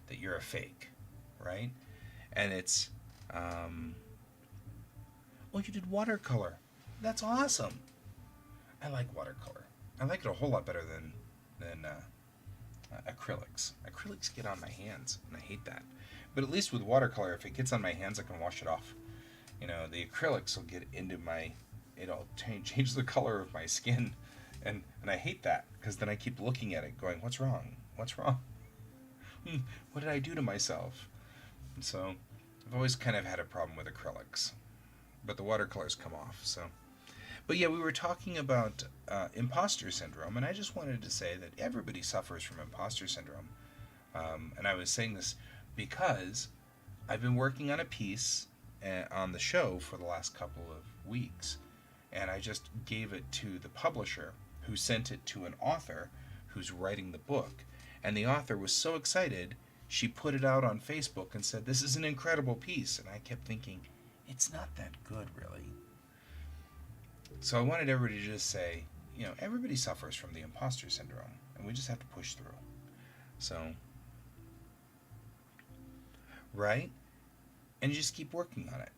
that you're a fake, right? And it's, well, you did watercolor. That's awesome. I like watercolor. I like it a whole lot better than acrylics. Acrylics get on my hands, and I hate that. But at least with watercolor, if it gets on my hands, I can wash it off. You know, the acrylics will get into it'll change the color of my skin, and I hate that, because then I keep looking at it going, what's wrong? What's wrong? What did I do to myself? And so I've always kind of had a problem with acrylics, but the watercolors come off. So, but yeah, we were talking about imposter syndrome, and I just wanted to say that everybody suffers from imposter syndrome. And I was saying this because I've been working on a piece on the show for the last couple of weeks, and I just gave it to the publisher, who sent it to an author who's writing the book. And the author was so excited, she put it out on Facebook and said, this is an incredible piece. And I kept thinking, it's not that good, really. So I wanted everybody to just say, you know, everybody suffers from the imposter syndrome, and we just have to push through. So, right? And you just keep working on it.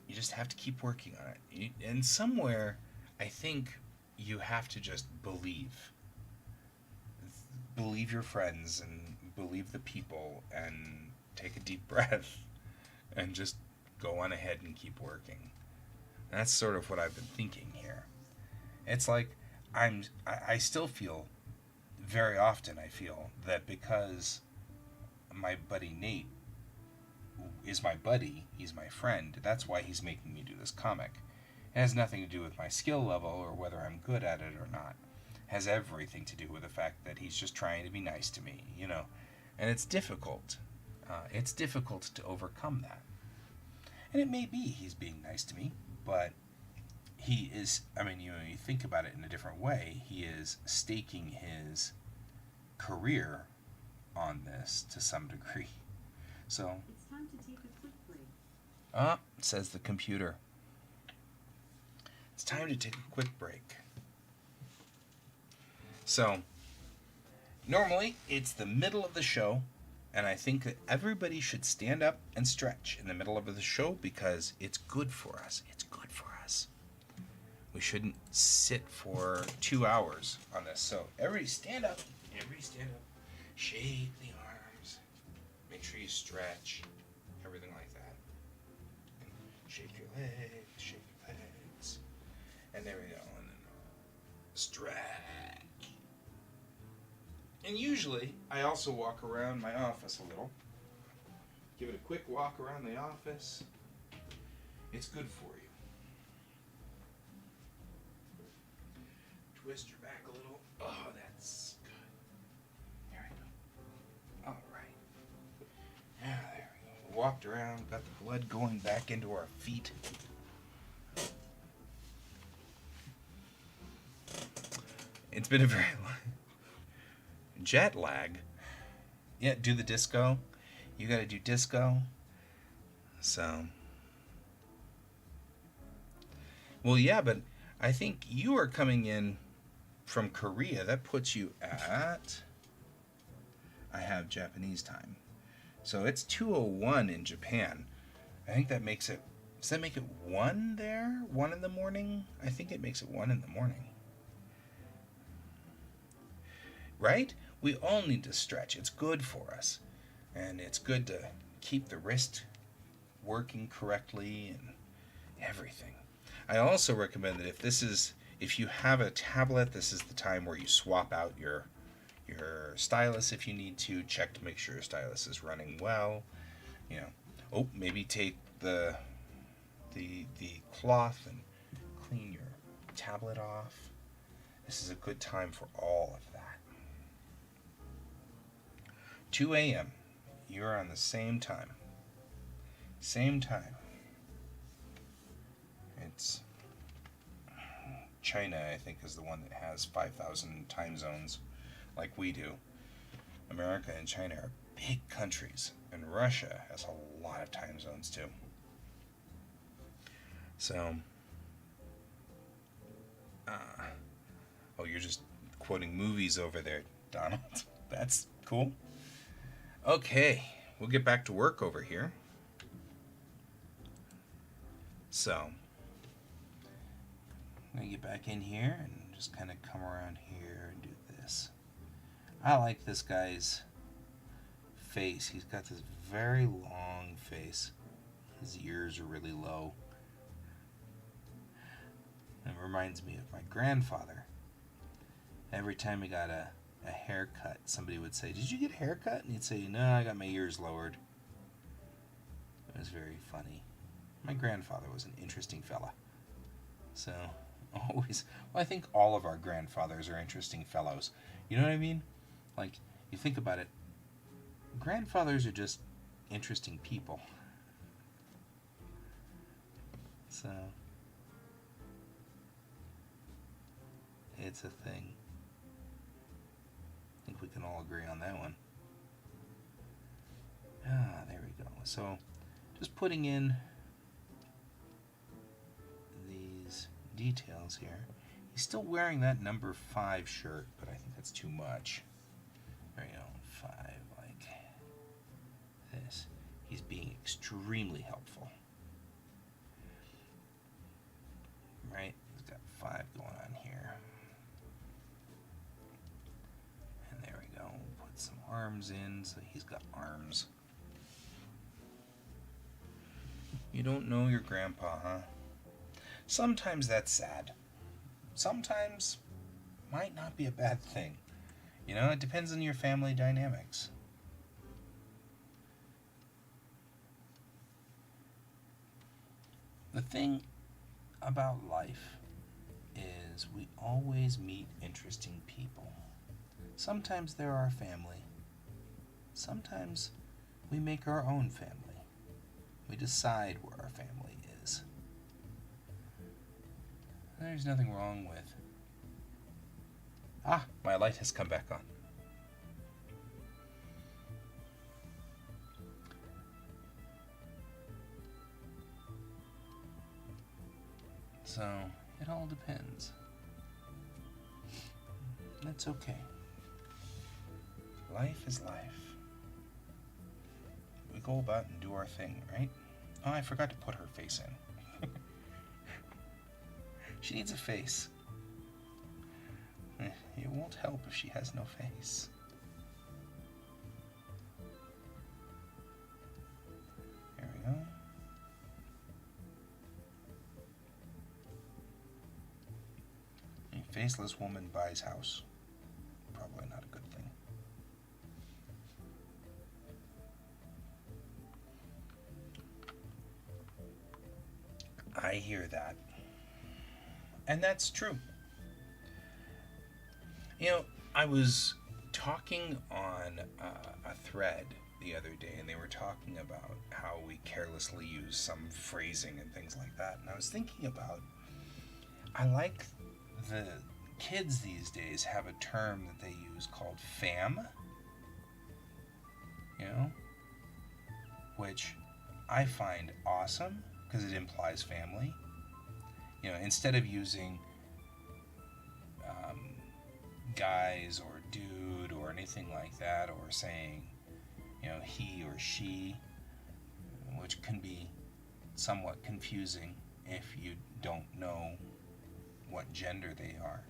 You just have to keep working on it. And somewhere, I think you have to just believe. Believe your friends and believe the people, and take a deep breath and just go on ahead and keep working. And that's sort of what I've been thinking here. It's like I still feel, very often I feel, that because my buddy Nate is my buddy, he's my friend, that's why he's making me do this comic. It has nothing to do with my skill level or whether I'm good at it or not. It has everything to do with the fact that he's just trying to be nice to me, you know. And it's difficult. It's difficult to overcome that. And it may be he's being nice to me, but he is, I mean, you think about it in a different way, he is staking his career on this to some degree. So, it's time to take a quick break. Says the computer. It's time to take a quick break. So, normally it's the middle of the show, and I think that everybody should stand up and stretch in the middle of the show because it's good for us. It's good for us. We shouldn't sit for 2 hours on this. So, everybody stand up. Everybody stand up. Shake the arms. Make sure you stretch. Everything like that. And shake your legs. Shake your legs. And there we go. And then stretch. And usually, I also walk around my office a little. Give it a quick walk around the office. It's good for you. Twist your back a little. Oh, that's good. There we go. All right. Yeah, there we go. Walked around, got the blood going back into our feet. It's been a very long jet lag. Yeah, do the disco. You gotta do disco. So. Well, yeah, but I think you are coming in from Korea. That puts you at. I have Japanese time. So it's 2:01 in Japan. I think that makes it. Does that make it 1 there? 1 in the morning? I think it makes it 1 in the morning. Right? We all need to stretch. It's good for us. And it's good to keep the wrist working correctly and everything. I also recommend that if you have a tablet, this is the time where you swap out your stylus if you need to. Check to make sure your stylus is running well. Maybe take the cloth and clean your tablet off. This is a good time for all of that. 2 a.m. You're on the same time. Same time. It's China, I think, is the one that has 5,000 time zones like we do. America and China are big countries, and Russia has a lot of time zones too. So, you're just quoting movies over there, Donald. That's cool. Okay, we'll get back to work over here. So, I'm going to get back in here and just kind of come around here and do this. I like this guy's face. He's got this very long face. His ears are really low. It reminds me of my grandfather. Every time he got a haircut, somebody would say, "Did you get a haircut?" And he'd say, "No, I got my ears lowered." It was very funny. My grandfather was an interesting fella. So, I think all of our grandfathers are interesting fellows. You know what I mean? Like, you think about it, grandfathers are just interesting people. So, it's a thing. I think we can all agree on that one. There we go. So, just putting in these details here. He's still wearing that number 5 shirt, but I think that's too much. There you go, 5 like this. He's being extremely helpful. Right? He's got 5 going on here. And there we go. Put some arms in, so he's got arms. You don't know your grandpa, huh? Sometimes that's sad. Sometimes might not be a bad thing. It depends on your family dynamics. The thing about life is we always meet interesting people. Sometimes they're our family. Sometimes we make our own family. We decide where our family is. There's nothing wrong with... Ah, my light has come back on. So, it all depends. That's okay. Life is life. We go about and do our thing, right? Oh, I forgot to put her face in. She needs a face. It won't help if she has no face. There we go. A faceless woman buys house. Probably not a good thing. I hear that. And that's true. You know, I was talking on a thread the other day, and they were talking about how we carelessly use some phrasing and things like that. And I was thinking about, I like the kids these days have a term that they use called fam, you know, which I find awesome because it implies family. You know, instead of using guys or dude or anything like that, or saying, you know, he or she, which can be somewhat confusing if you don't know what gender they are.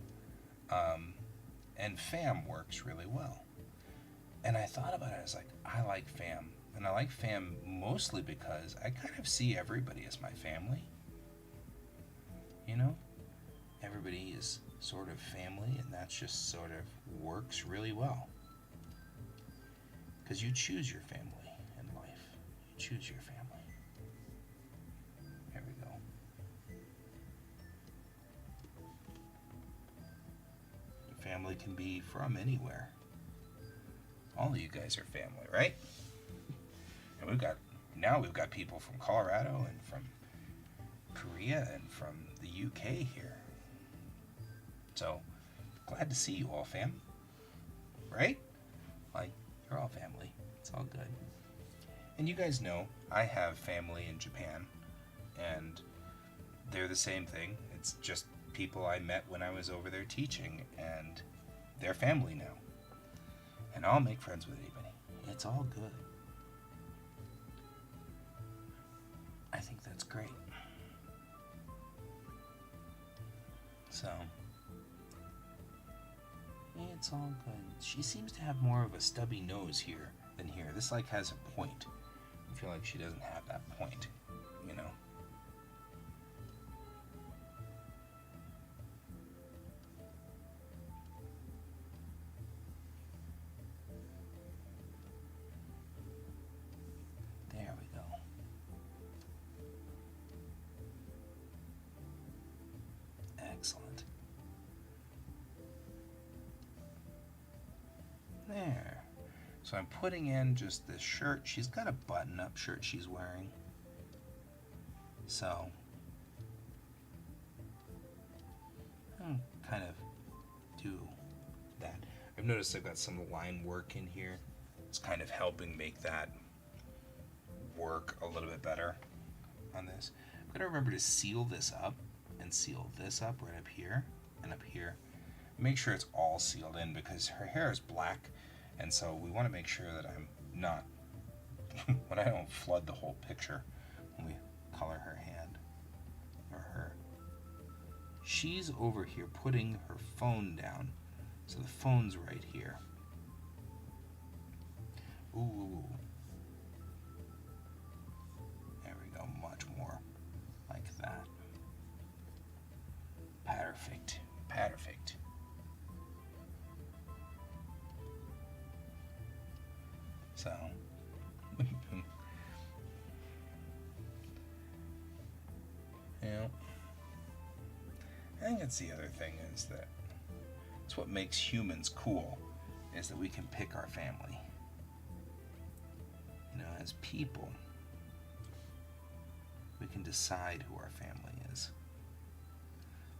And fam works really well. And I thought about it, I was like, I like fam. And I like fam mostly because I kind of see everybody as my family. You know? Everybody is sort of family, and that's just sort of works really well. Because you choose your family in life. You choose your family. There we go. Family can be from anywhere. All of you guys are family, right? And we've got people from Colorado and from Korea and from the UK here. So, glad to see you all, fam. Right? Like, you're all family. It's all good. And you guys know, I have family in Japan, and they're the same thing. It's just people I met when I was over there teaching, and they're family now. And I'll make friends with anybody. It's all good. I think that's great. So, it's all good. She seems to have more of a stubby nose here than here. This like has a point. I feel like she doesn't have that point, you know? There we go. Excellent. There. So I'm putting in just this shirt. She's got a button-up shirt she's wearing. So I'll kind of do that. I've noticed I've got some line work in here. It's kind of helping make that work a little bit better on this. I'm going to remember to seal this up and seal this up right up here and up here. Make sure it's all sealed in because her hair is black, and so we want to make sure that I'm not when I don't flood the whole picture when we color her hand or her. She's over here putting her phone down, so the phone's right here. Ooh. There we go, much more like that. Perfect. Perfect. So, you know, I think that's the other thing is that it's what makes humans cool is that we can pick our family. You know, as people, we can decide who our family is.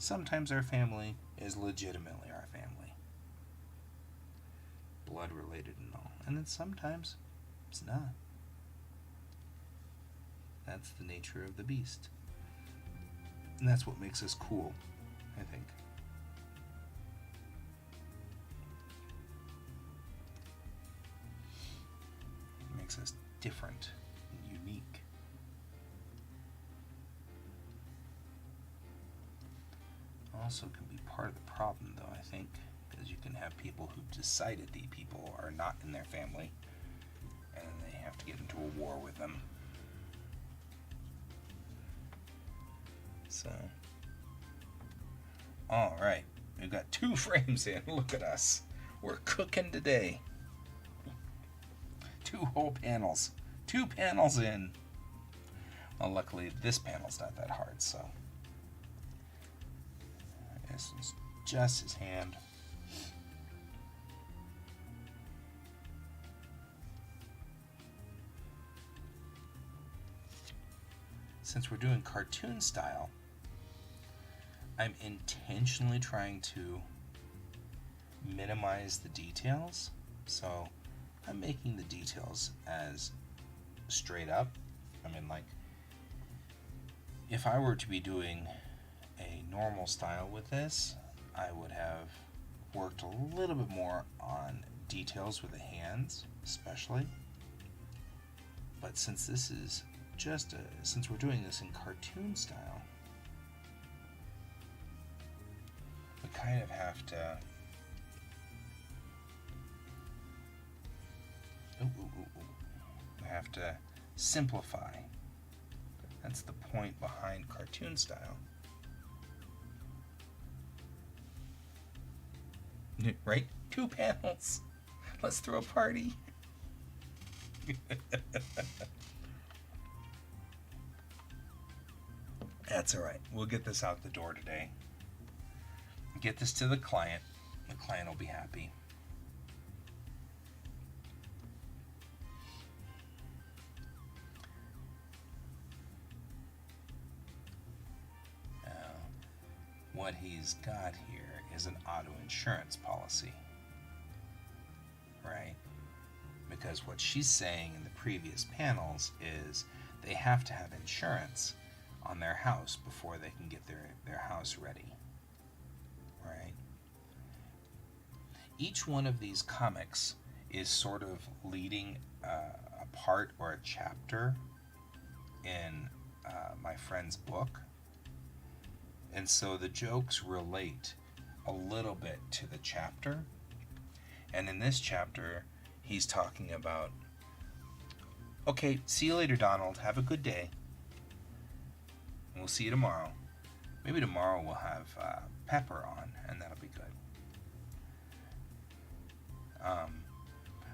Sometimes our family is legitimately our family, blood related and all, and then sometimes it's not. That's the nature of the beast. And that's what makes us cool, I think. It makes us different and unique. Also can be part of the problem, though, I think, because you can have people who decided the people are not in their family, and they have to get into a war with them. So, all right, we've got 2 frames in. Look at us. We're cooking today. 2 whole panels. 2 panels in. Well, luckily, this panel's not that hard, so. This is just his hand. Since we're doing cartoon style, I'm intentionally trying to minimize the details. So I'm making the details as straight up. I mean, like, if I were to be doing a normal style with this, I would have worked a little bit more on details with the hands, especially. But since this is since we're doing this in cartoon style, we kind of have to we have to simplify. That's the point behind cartoon style. Right? 2 panels. Let's throw a party. That's all right. We'll get this out the door today. Get this to the client. The client will be happy. What he's got here is an auto insurance policy, right? Because what she's saying in the previous panels is they have to have insurance on their house before they can get their house ready, right? Each one of these comics is sort of leading a part or a chapter in my friend's book. And so the jokes relate a little bit to the chapter. And in this chapter, he's talking about, okay, see you later, Donald. Have a good day. And we'll see you tomorrow. Maybe tomorrow we'll have Pepper on, and that'll be good.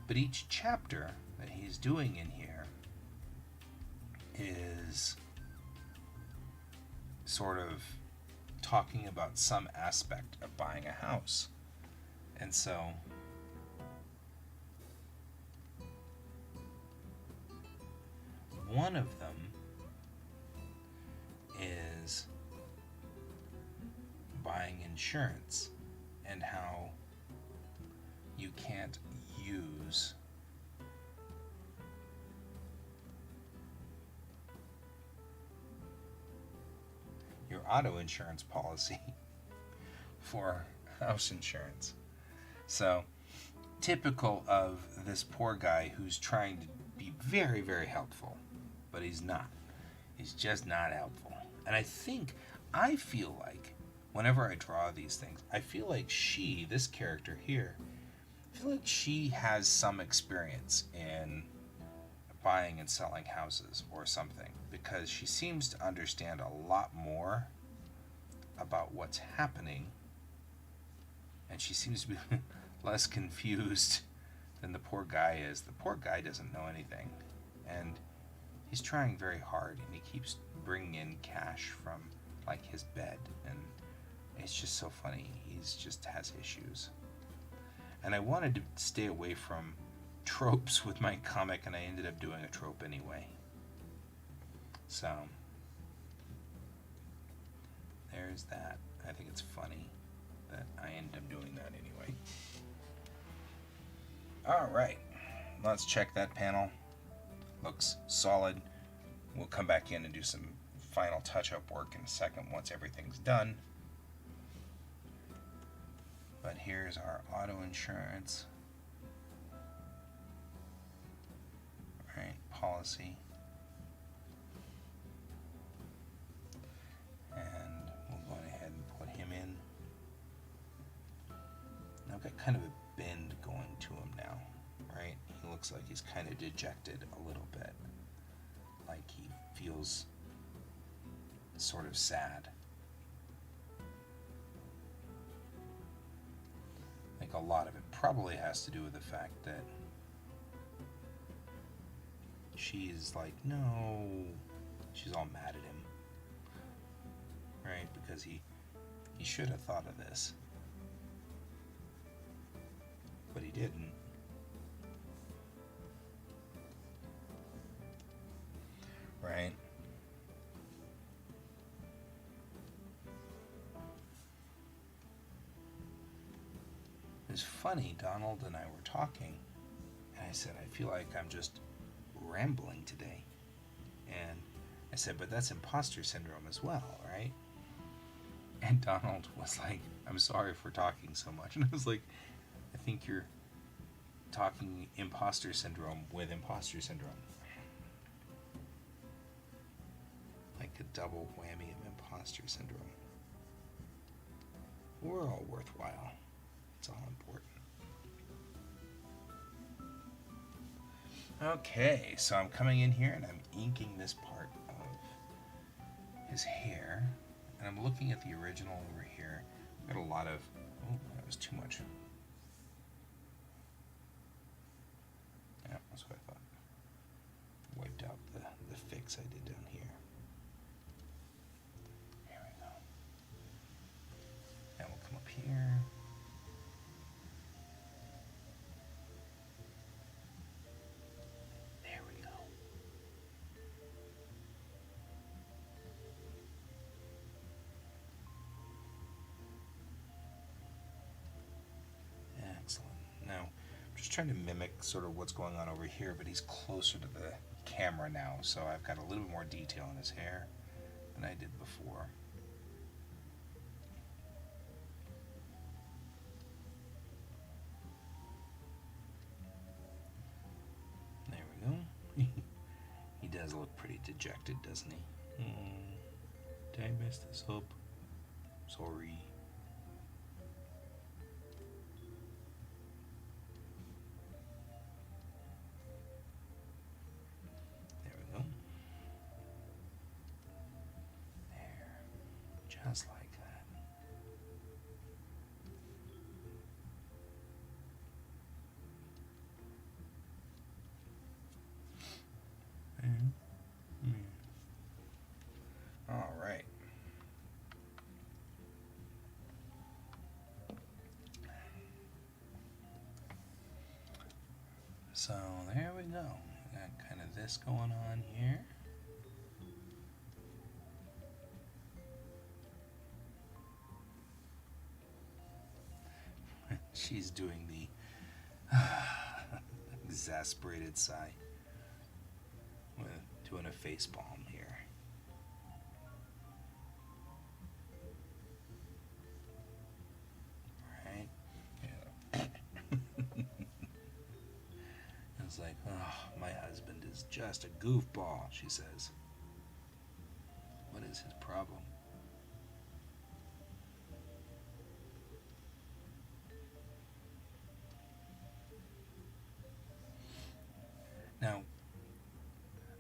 But each chapter that he's doing in here is sort of talking about some aspect of buying a house. And so one of them is buying insurance and how you can't use your auto insurance policy for house insurance. So, typical of this poor guy who's trying to be very, very helpful, but he's not. He's just not helpful. And I feel like, whenever I draw these things, I feel like this character here, I feel like she has some experience in buying and selling houses or something, because she seems to understand a lot more about what's happening, and she seems to be less confused than the poor guy is. The poor guy doesn't know anything, and he's trying very hard, and he keeps bringing in cash from like his bed, and it's just so funny. He's just has issues. And I wanted to stay away from tropes with my comic, and I ended up doing a trope anyway. So there's that. I think it's funny that I end up doing that anyway. Alright, let's check that panel. Looks solid. We'll come back in and do some final touch-up work in a second once everything's done. But here's our auto insurance. Right, policy. And we'll go ahead and put him in. I've got kind of a bend going to him now, right? He looks like he's kind of dejected a little bit. Like he feels sort of sad. I think a lot of it probably has to do with the fact that she's like, no, she's all mad at him, right? Because he should have thought of this, but he didn't. Right? It's funny, Donald and I were talking, and I said, I feel like I'm just rambling today. And I said, but that's imposter syndrome as well, right? And Donald was like, I'm sorry for talking so much. And I was like, I think you're talking imposter syndrome with imposter syndrome. Like a double whammy of imposter syndrome. We're all worthwhile. It's all important. Okay, so I'm coming in here and I'm inking this part of his hair. And I'm looking at the original over here. Got a lot of... Oh, that was too much. Yeah, that's what I thought. Wiped out the fix I did down here. Here we go. And we'll come up here. There we go. Excellent. Now, I'm just trying to mimic sort of what's going on over here, but he's closer to the camera now, so I've got a little bit more detail in his hair than I did before. There we go. He does look pretty dejected, doesn't he? Did I mess this up? Sorry. There we go. There. Just like that. All right. So there we go. We got kind of this going on here. She's doing the exasperated sigh. We're doing a face palm here. Right? Yeah. It's like, oh, my husband is just a goofball, she says. What is his problem? Now,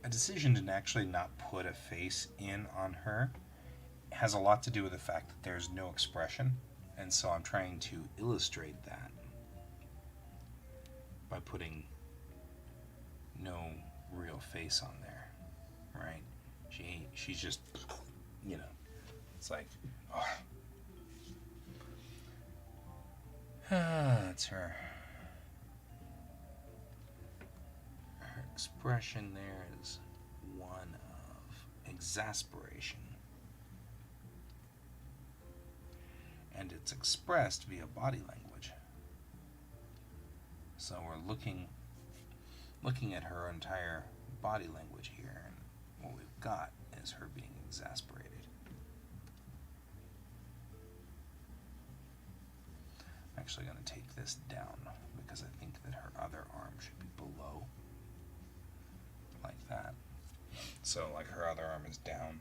a decision to actually not put a face in on her has a lot to do with the fact that there's no expression, and so I'm trying to illustrate that by putting no real face on there, right? She's just, you know, it's like, oh. That's her. Her expression there is one of exasperation. and it's expressed via body language. So we're looking at her entire body language here, and what we've got is her being exasperated. I'm actually going to take this down because I think that her other arm should be below, like that. So like her other arm is down.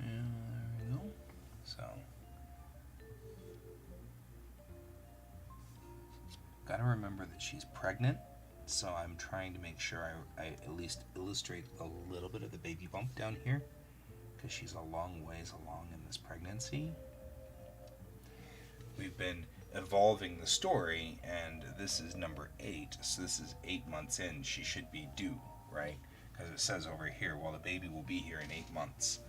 And there we go. So got to remember that she's pregnant, so I'm trying to make sure I at least illustrate a little bit of the baby bump down here, because she's a long ways along in this pregnancy. We've been evolving the story, and this is number 8, so this is 8 months in. She should be due, right? Because it says over here, well, the baby will be here in 8 months.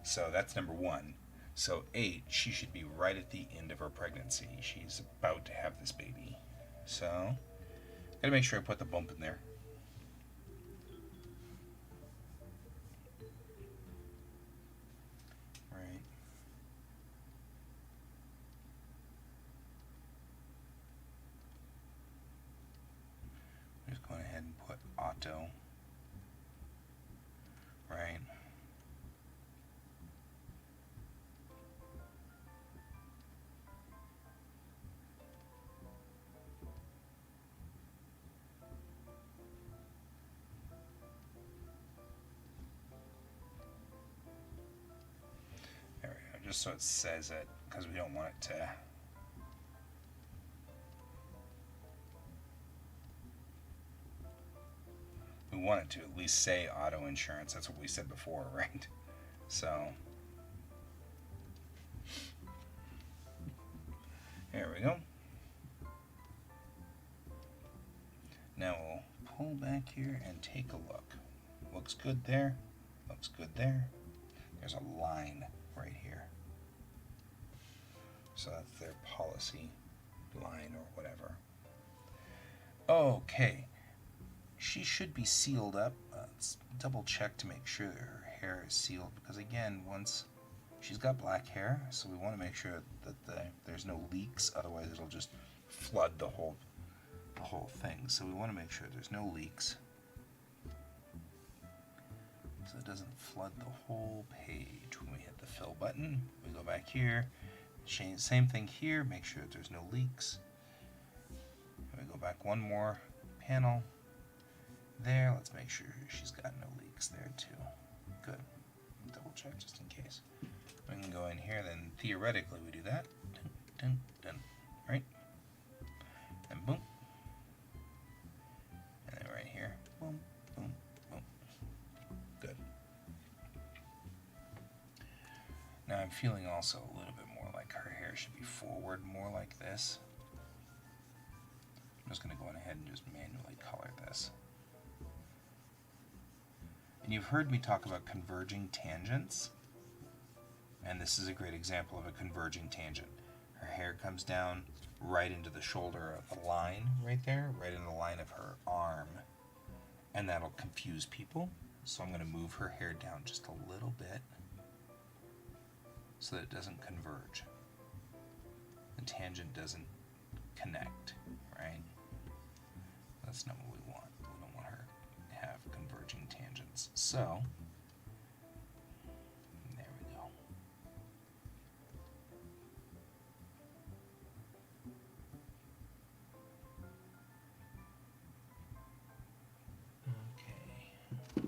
So that's number 1. So 8, she should be right at the end of her pregnancy. She's about to have this baby. So, gotta make sure I put the bump in there. Right. I'm just going ahead and put auto. Right. There we go, just so it says it, because we don't want it to. We want it to at least say auto insurance. That's what we said before, right? So, there we go. Now we'll pull back here and take a look. Looks good there. Looks good there. There's a line right here. So that's their policy line or whatever. Okay. She should be sealed up. Let's double check to make sure that her hair is sealed, because again, once she's got black hair, so we want to make sure that there's no leaks, otherwise it'll just flood the whole thing. So we want to make sure there's no leaks, so it doesn't flood the whole page. When we hit the fill button, we go back here, change same thing here, make sure that there's no leaks. And we go back one more panel. There, let's make sure she's got no leaks there too. Good. Double check just in case. We can go in here, then theoretically we do that. Dun, dun, dun. Right? And boom. And then right here. Boom, boom, boom. Good. Now I'm feeling also a little bit more like her hair should be forward, more like this. I'm just going to go ahead and just manually color this. And you've heard me talk about converging tangents, and this is a great example of a converging tangent. Her hair comes down right into the shoulder of the line right there, right in the line of her arm, and that'll confuse people. So I'm going to move her hair down just a little bit so that it doesn't converge. The tangent doesn't connect, right? That's not what we want. We don't want her to have converging tangents. So, there we go. Okay.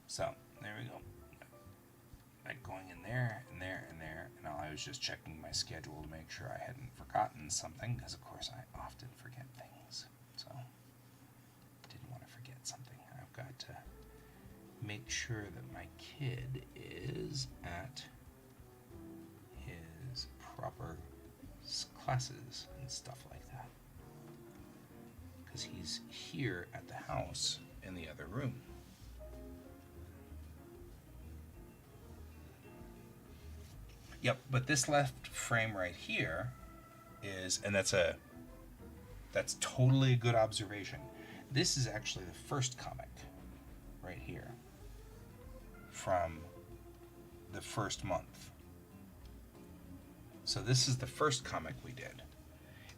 So, there we go. Like going in there, and there, and there, and I was just checking my schedule to make sure I hadn't forgotten something, because of course I often forget things. So, didn't want to forget something. I've got to make sure that my kid is at his proper classes and stuff like that, because he's here at the house in the other room. Yep, but this left frame right here is, and that's totally a good observation. This is actually the first comic right here from the first month. So this is the first comic we did.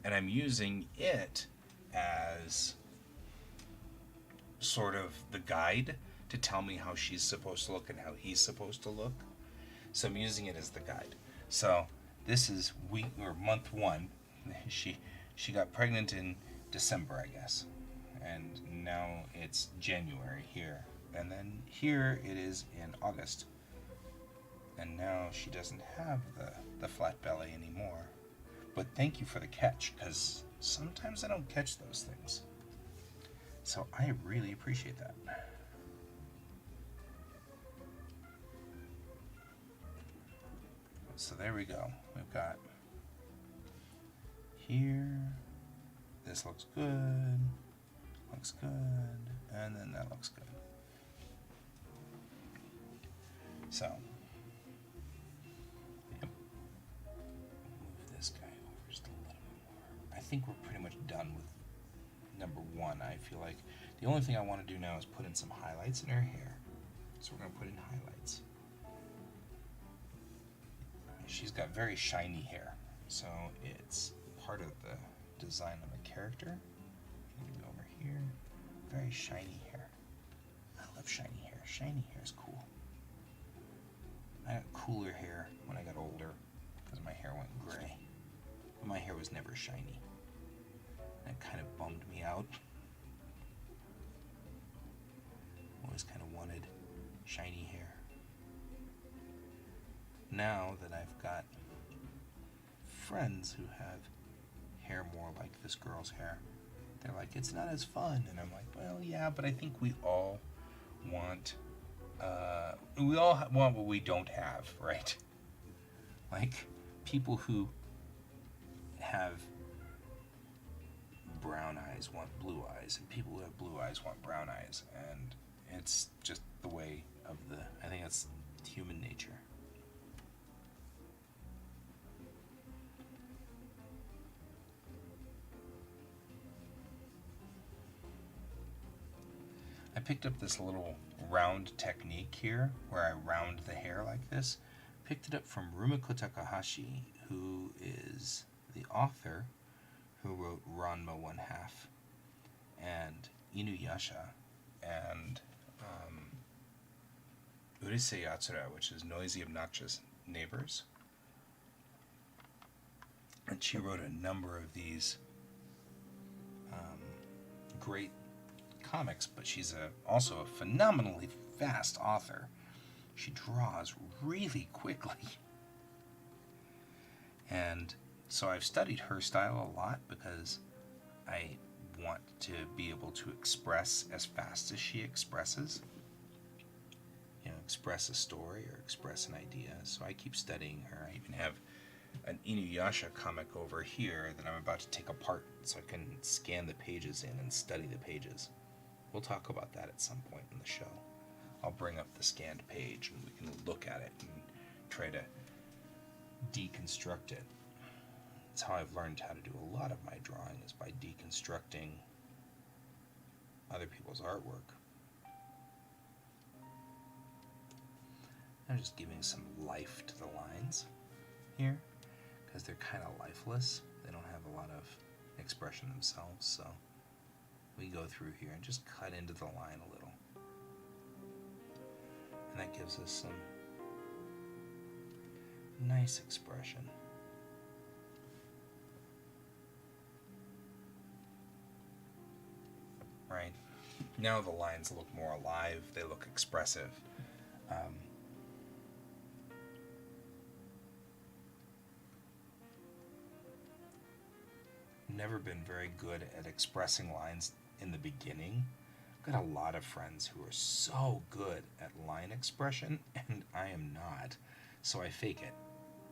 And I'm using it as sort of the guide to tell me how she's supposed to look and how he's supposed to look. So I'm using it as the guide. So this is week or month 1. She got pregnant in December, I guess. And now it's January here. And then here it is in August. And now she doesn't have the flat belly anymore. But thank you for the catch, because sometimes I don't catch those things. So I really appreciate that. So there we go. We've got here. This looks good. Looks good. And then that looks good. So, yep. Move this guy over just a little bit more. I think we're pretty much done with number 1. I feel like the only thing I want to do now is put in some highlights in her hair. So we're going to put in highlights. She's got very shiny hair, so it's part of the design of the character. I'm going to go over here. Very shiny hair. I love shiny hair. Shiny hair is cool. I got cooler hair when I got older because my hair went gray. But my hair was never shiny. That kind of bummed me out. Always kind of wanted shiny hair. Now that I've got friends who have hair more like this girl's hair, they're like, it's not as fun. And I'm like, well, yeah, but I think we all want what we don't have, right? Like, people who have brown eyes want blue eyes, and people who have blue eyes want brown eyes, and it's just the way of I think it's human nature. I picked up this little round technique here, where I round the hair like this. Picked it up from Rumiko Takahashi, who is the author who wrote Ranma One Half, and Inuyasha, and Urisei Yatsura, which is Noisy Obnoxious Neighbors. And she wrote a number of these great comics, but she's also a phenomenally fast author. She draws really quickly. And so I've studied her style a lot because I want to be able to express as fast as she expresses. You know, express a story or express an idea. So I keep studying her. I even have an Inuyasha comic over here that I'm about to take apart so I can scan the pages in and study the pages. We'll talk about that at some point in the show. I'll bring up the scanned page and we can look at it and try to deconstruct it. That's how I've learned how to do a lot of my drawing, is by deconstructing other people's artwork. I'm just giving some life to the lines here, because they're kind of lifeless. They don't have a lot of expression themselves, so we go through here and just cut into the line a little. And that gives us some nice expression. Right? Now the lines look more alive, they look expressive. Never been very good at expressing lines in the beginning. I've got a lot of friends who are so good at line expression, and I am not. So I fake it.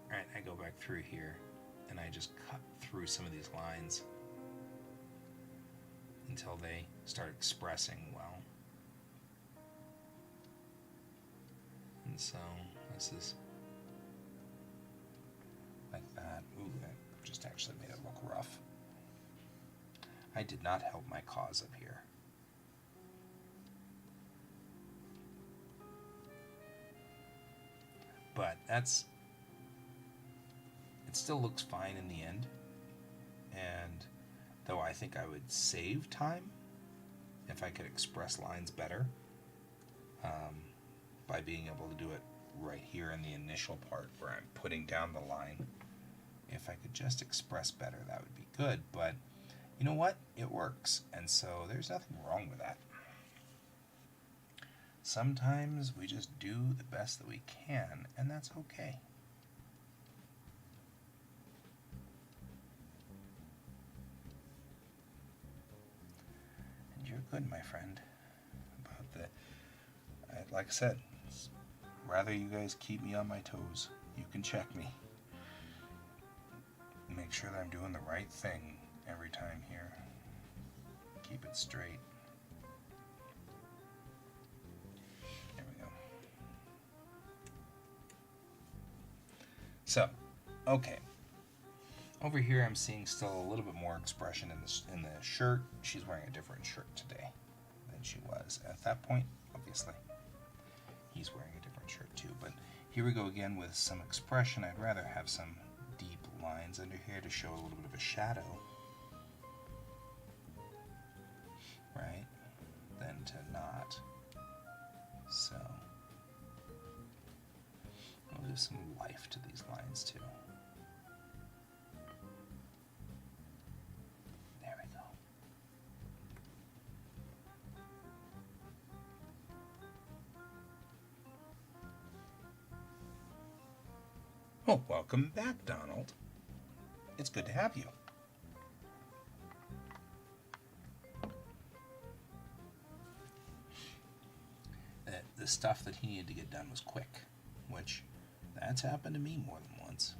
Alright, I go back through here, and I just cut through some of these lines until they start expressing well. And so this is actually made it look rough. I did not help my cause up here. But it still looks fine in the end. And though I think I would save time if I could express lines better by being able to do it right here in the initial part where I'm putting down the line. If I could just express better, that would be good. But you know what? It works. And so there's nothing wrong with that. Sometimes we just do the best that we can, and that's okay. And you're good, my friend. Like I said, rather you guys keep me on my toes. You can check me. Make sure that I'm doing the right thing every time here. Keep it straight. There we go. So, okay. Over here I'm seeing still a little bit more expression in the shirt. She's wearing a different shirt today than she was at that point, obviously. He's wearing a different shirt too, but here we go again with some expression. I'd rather have some deep lines under here to show a little bit of a shadow, right, than to not. So we'll give some life to these lines too. There we go. Oh, welcome back, Donald. It's good to have you. The stuff that he needed to get done was quick, which that's happened to me more than once.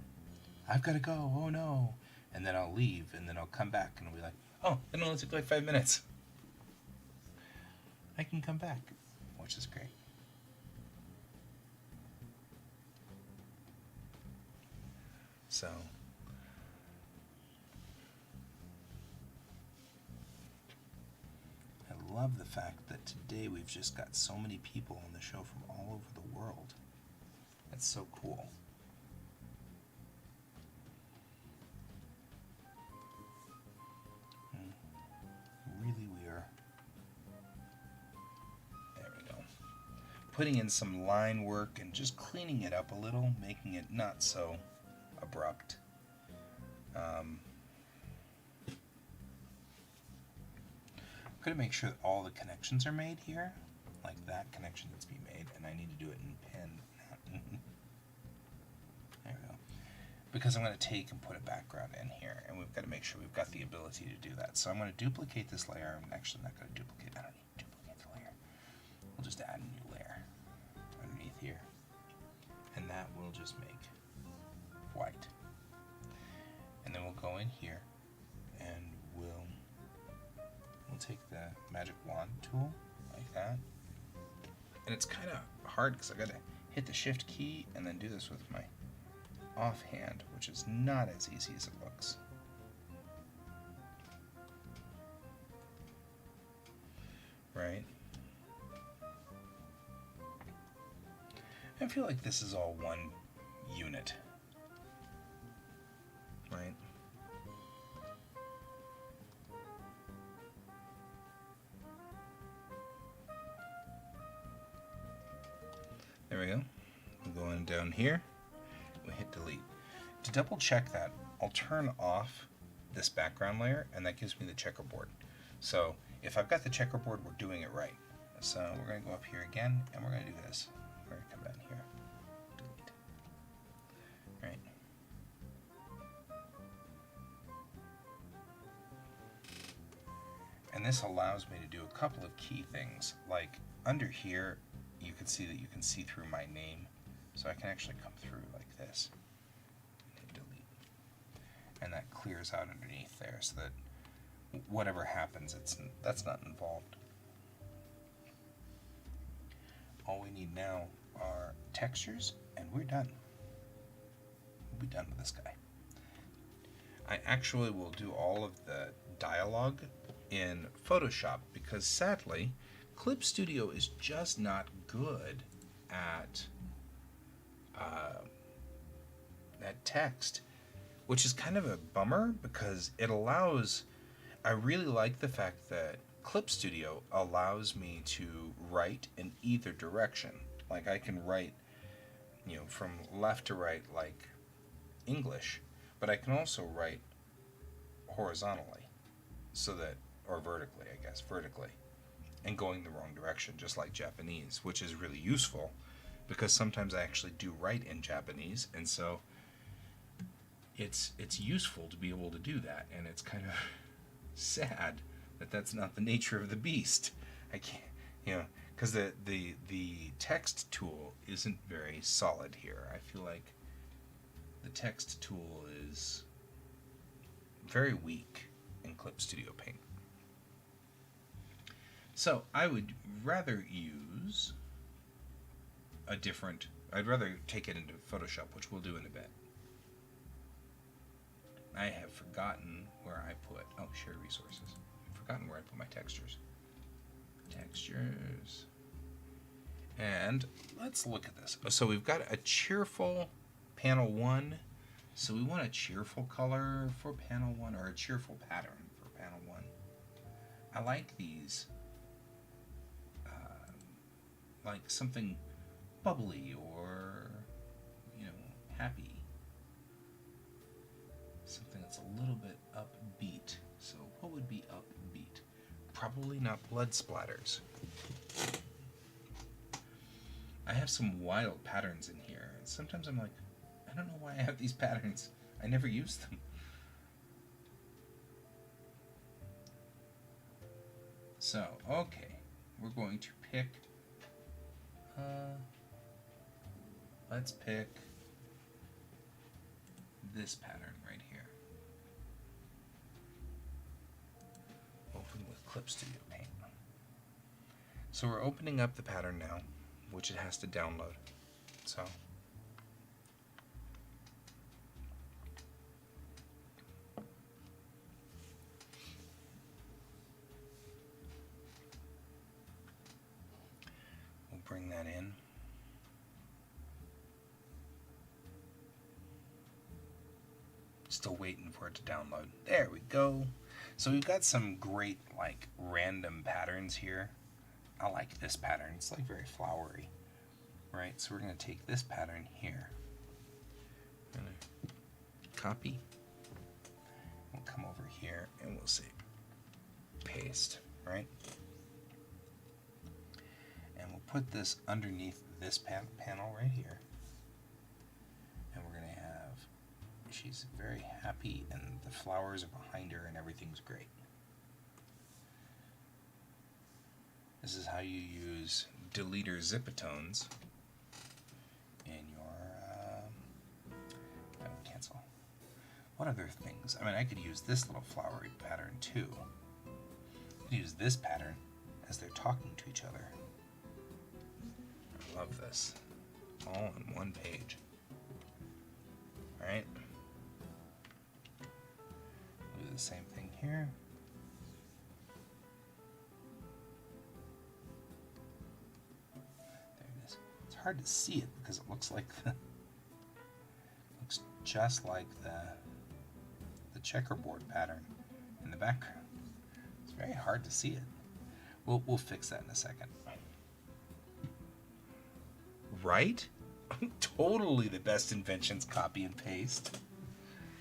I've got to go, oh no. And then I'll leave, and then I'll come back, and I'll be like, oh, it only took like 5 minutes. I can come back, which is great. So, I love the fact that today we've just got so many people on the show from all over the world. That's so cool. Really weird. There we go. Putting in some line work and just cleaning it up a little, making it not so abrupt. I'm going to make sure that all the connections are made here. Like that connection needs to be made, and I need to do it in pen. There we go. Because I'm going to take and put a background in here, and we've got to make sure we've got the ability to do that. So I'm going to duplicate this layer. I'm actually not going to duplicate. I don't need to duplicate the layer. We'll just add a new layer underneath here, and that will just make white. And then we'll go in here, and we'll take the magic wand tool like that. And it's kind of hard because I got to hit the shift key and then do this with my offhand, which is not as easy as it looks. Right? I feel like this is all one unit. Right? There we go. We're going down here. We hit delete. To double check that, I'll turn off this background layer, and that gives me the checkerboard. So if I've got the checkerboard, we're doing it right. So we're going to go up here again, and we're going to do this. We're going to come down here. Delete. Right. And this allows me to do a couple of key things. Like under here, you can see that you can see through my name. So I can actually come through like this. Hit delete. And that clears out underneath there so that whatever happens, that's not involved. All we need now are textures, and we're done. We'll be done with this guy. I actually will do all of the dialogue in Photoshop because sadly, Clip Studio is just not good at that text, which is kind of a bummer because it allows. I really like the fact that Clip Studio allows me to write in either direction. Like I can write, from left to right like English, but I can also write horizontally, so that, or vertically, I guess, vertically, and going the wrong direction, just like Japanese, which is really useful because sometimes I actually do write in Japanese, and so it's useful to be able to do that, and it's kind of sad that that's not the nature of the beast. I can't, because the text tool isn't very solid here. I feel like the text tool is very weak in Clip Studio Paint. So I would rather use I'd rather take it into Photoshop, which we'll do in a bit. I have forgotten where I put, shared resources. I've forgotten where I put my textures. Textures. And let's look at this. So we've got a cheerful panel 1. So we want a cheerful color for panel 1, or a cheerful pattern for panel 1. I like these, like something bubbly or, happy. Something that's a little bit upbeat. So what would be upbeat? Probably not blood splatters. I have some wild patterns in here. And sometimes I'm like, I don't know why I have these patterns. I never use them. So, okay. We're going to pick... let's pick this pattern right here. Open with Clip Studio Paint. So we're opening up the pattern now, which it has to download. So we'll bring that in. Still waiting for it to download. There we go. So we've got some great like random patterns here. I like this pattern. It's like very flowery, right? So we're going to take this pattern here. I'm going to copy. We'll come over here and we'll say paste, right? And we'll put this underneath this panel right here. And we're going to have, she's very happy and the flowers are behind her and everything's great. This is how you use deleter zipatones in your I would cancel. What other things? I mean, I could use this little flowery pattern too. I could use this pattern as they're talking to each other. I love this. All on one page. Alright. Do the same thing here. Hard to see it because it looks like looks just like the checkerboard pattern in the background. It's very hard to see it. We'll fix that in a second. Right? Totally the best inventions, copy and paste.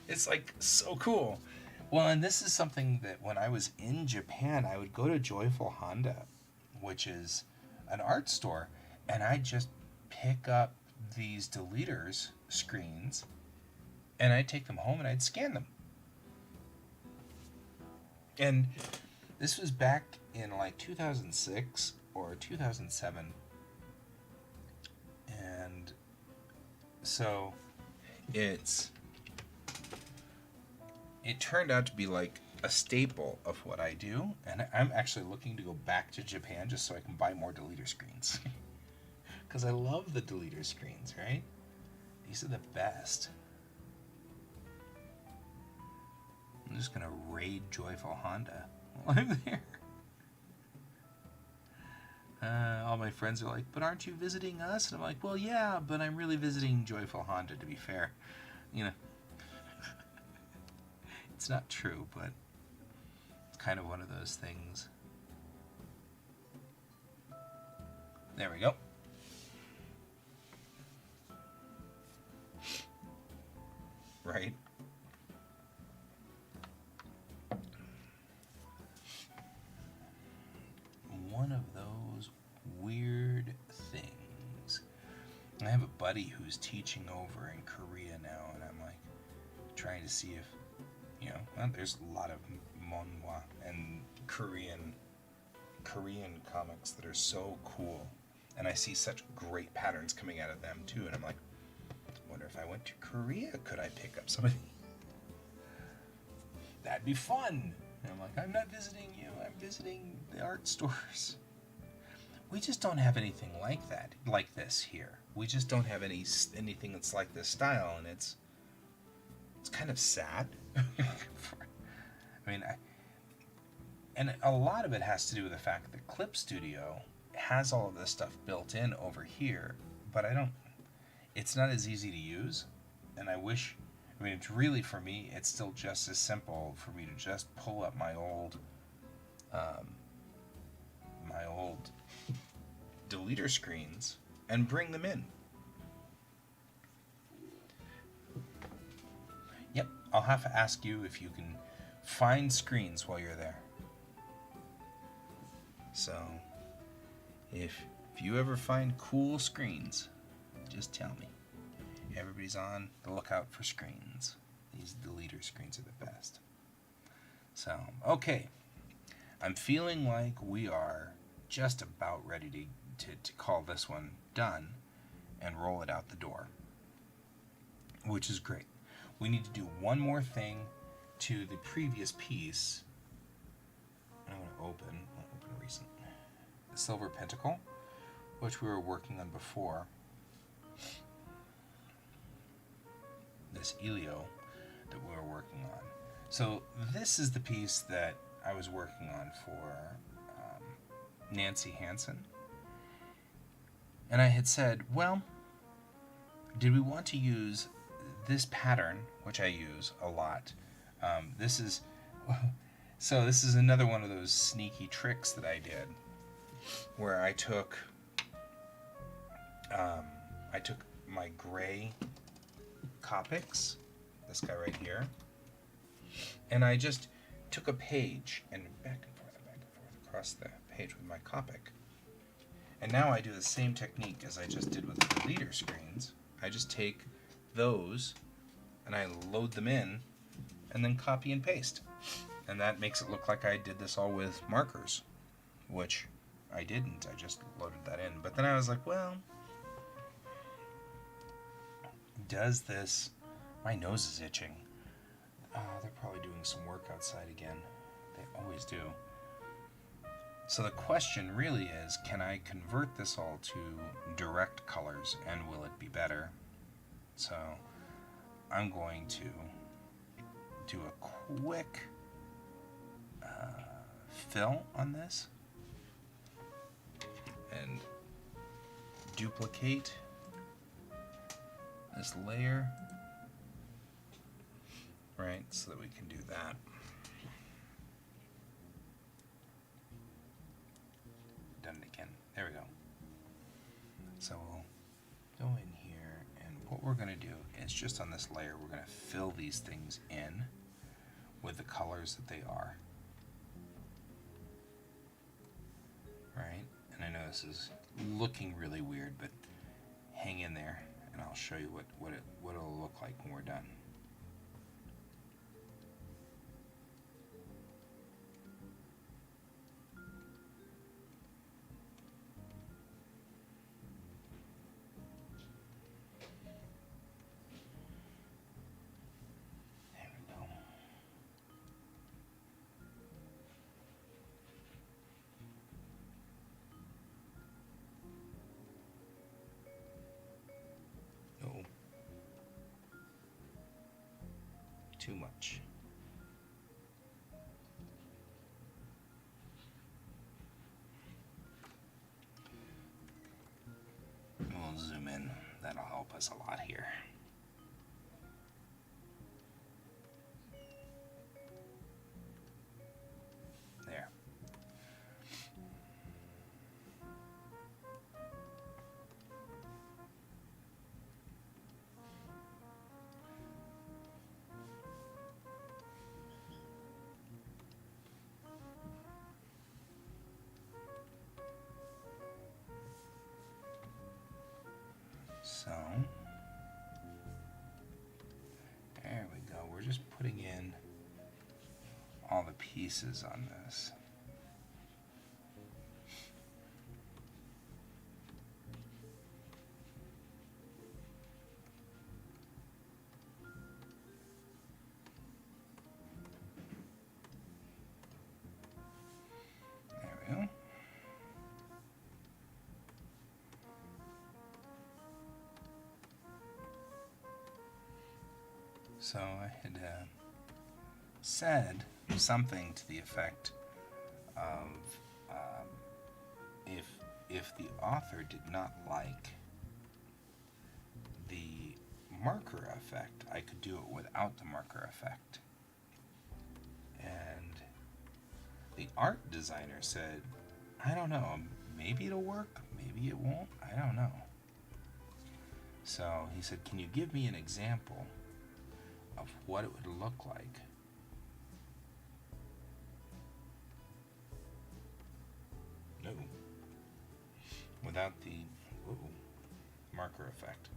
It's like so cool. Well, and this is something that when I was in Japan, I would go to Joyful Honda, which is an art store, and I just pick up these deleters screens and I'd take them home and I'd scan them. And this was back in like 2006 or 2007. And so it turned out to be like a staple of what I do. And I'm actually looking to go back to Japan just so I can buy more deleter screens. Because I love the deleter screens, right? These are the best. I'm just going to raid Joyful Honda while I'm there. All my friends are like, but aren't you visiting us? And I'm like, well, yeah, but I'm really visiting Joyful Honda, to be fair. You know, it's not true, but it's kind of one of those things. There we go. Right? One of those weird things. I have a buddy who's teaching over in Korea now, and I'm like trying to see if, well, there's a lot of manhwa and Korean comics that are so cool, and I see such great patterns coming out of them too, and I'm like, I wonder if I went to Korea, could I pick up some of these? That'd be fun. And I'm like, I'm not visiting you, I'm visiting the art stores. We just don't have anything like that, like this here. We just don't have anything that's like this style, and it's kind of sad. I mean, and a lot of it has to do with the fact that Clip Studio has all of this stuff built in over here, but it's not as easy to use, and it's really, for me, it's still just as simple for me to just pull up my old deleter screens and bring them in. Yep, I'll have to ask you if you can find screens while you're there. So, if you ever find cool screens, just tell me. Everybody's on the lookout for screens. These deleter screens are the best. So, okay. I'm feeling like we are just about ready to call this one done and roll it out the door, which is great. We need to do one more thing to the previous piece. I'm going to open recent. The Silver Pentacle, which we were working on before. This Elio that we were working on. So this is the piece that I was working on for Nancy Hansen. And I had said, well, did we want to use this pattern, which I use a lot? This is another one of those sneaky tricks that I did, where I took my gray Copics, this guy right here, and I just took a page and back and forth across the page with my Copic. And now I do the same technique as I just did with the leader screens. I just take those and I load them in and then copy and paste. And that makes it look like I did this all with markers, which I didn't. I just loaded that in. But then I was like, well, does this... My nose is itching. They're probably doing some work outside again. They always do. So the question really is, can I convert this all to direct colors, and will it be better? So I'm going to do a quick fill on this and duplicate this layer, right, so that we can do that. Done it again. There we go. So we'll go in here, and what we're going to do is just on this layer, we're going to fill these things in with the colors that they are. Right? And I know this is looking really weird, but hang in there, and I'll show you what it'll look like when we're done. Too much. putting in all the pieces on this. There we go. So I had said something to the effect of if the author did not like the marker effect, I could do it without the marker effect. And the art designer said, I don't know, maybe it'll work, maybe it won't, I don't know. So he said, can you give me an example of what it would look like? No. Without the marker effect.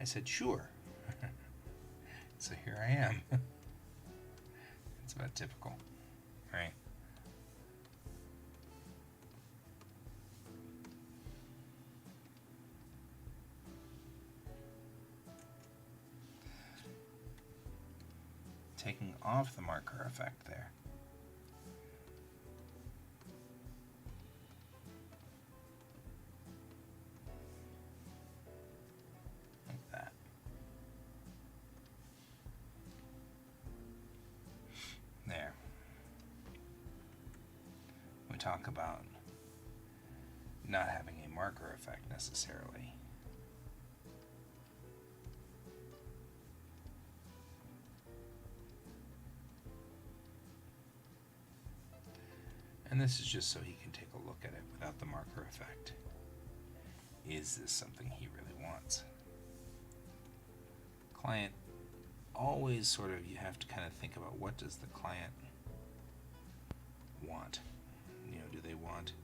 I said, sure. So here I am. It's about typical, right? Taking off the marker effect there. Like that. There. We talk about not having a marker effect necessarily. And this is just so he can take a look at it without the marker effect. Is this something he really wants? Client, always sort of, you have to kind of think about what does the client want? You know, do they want?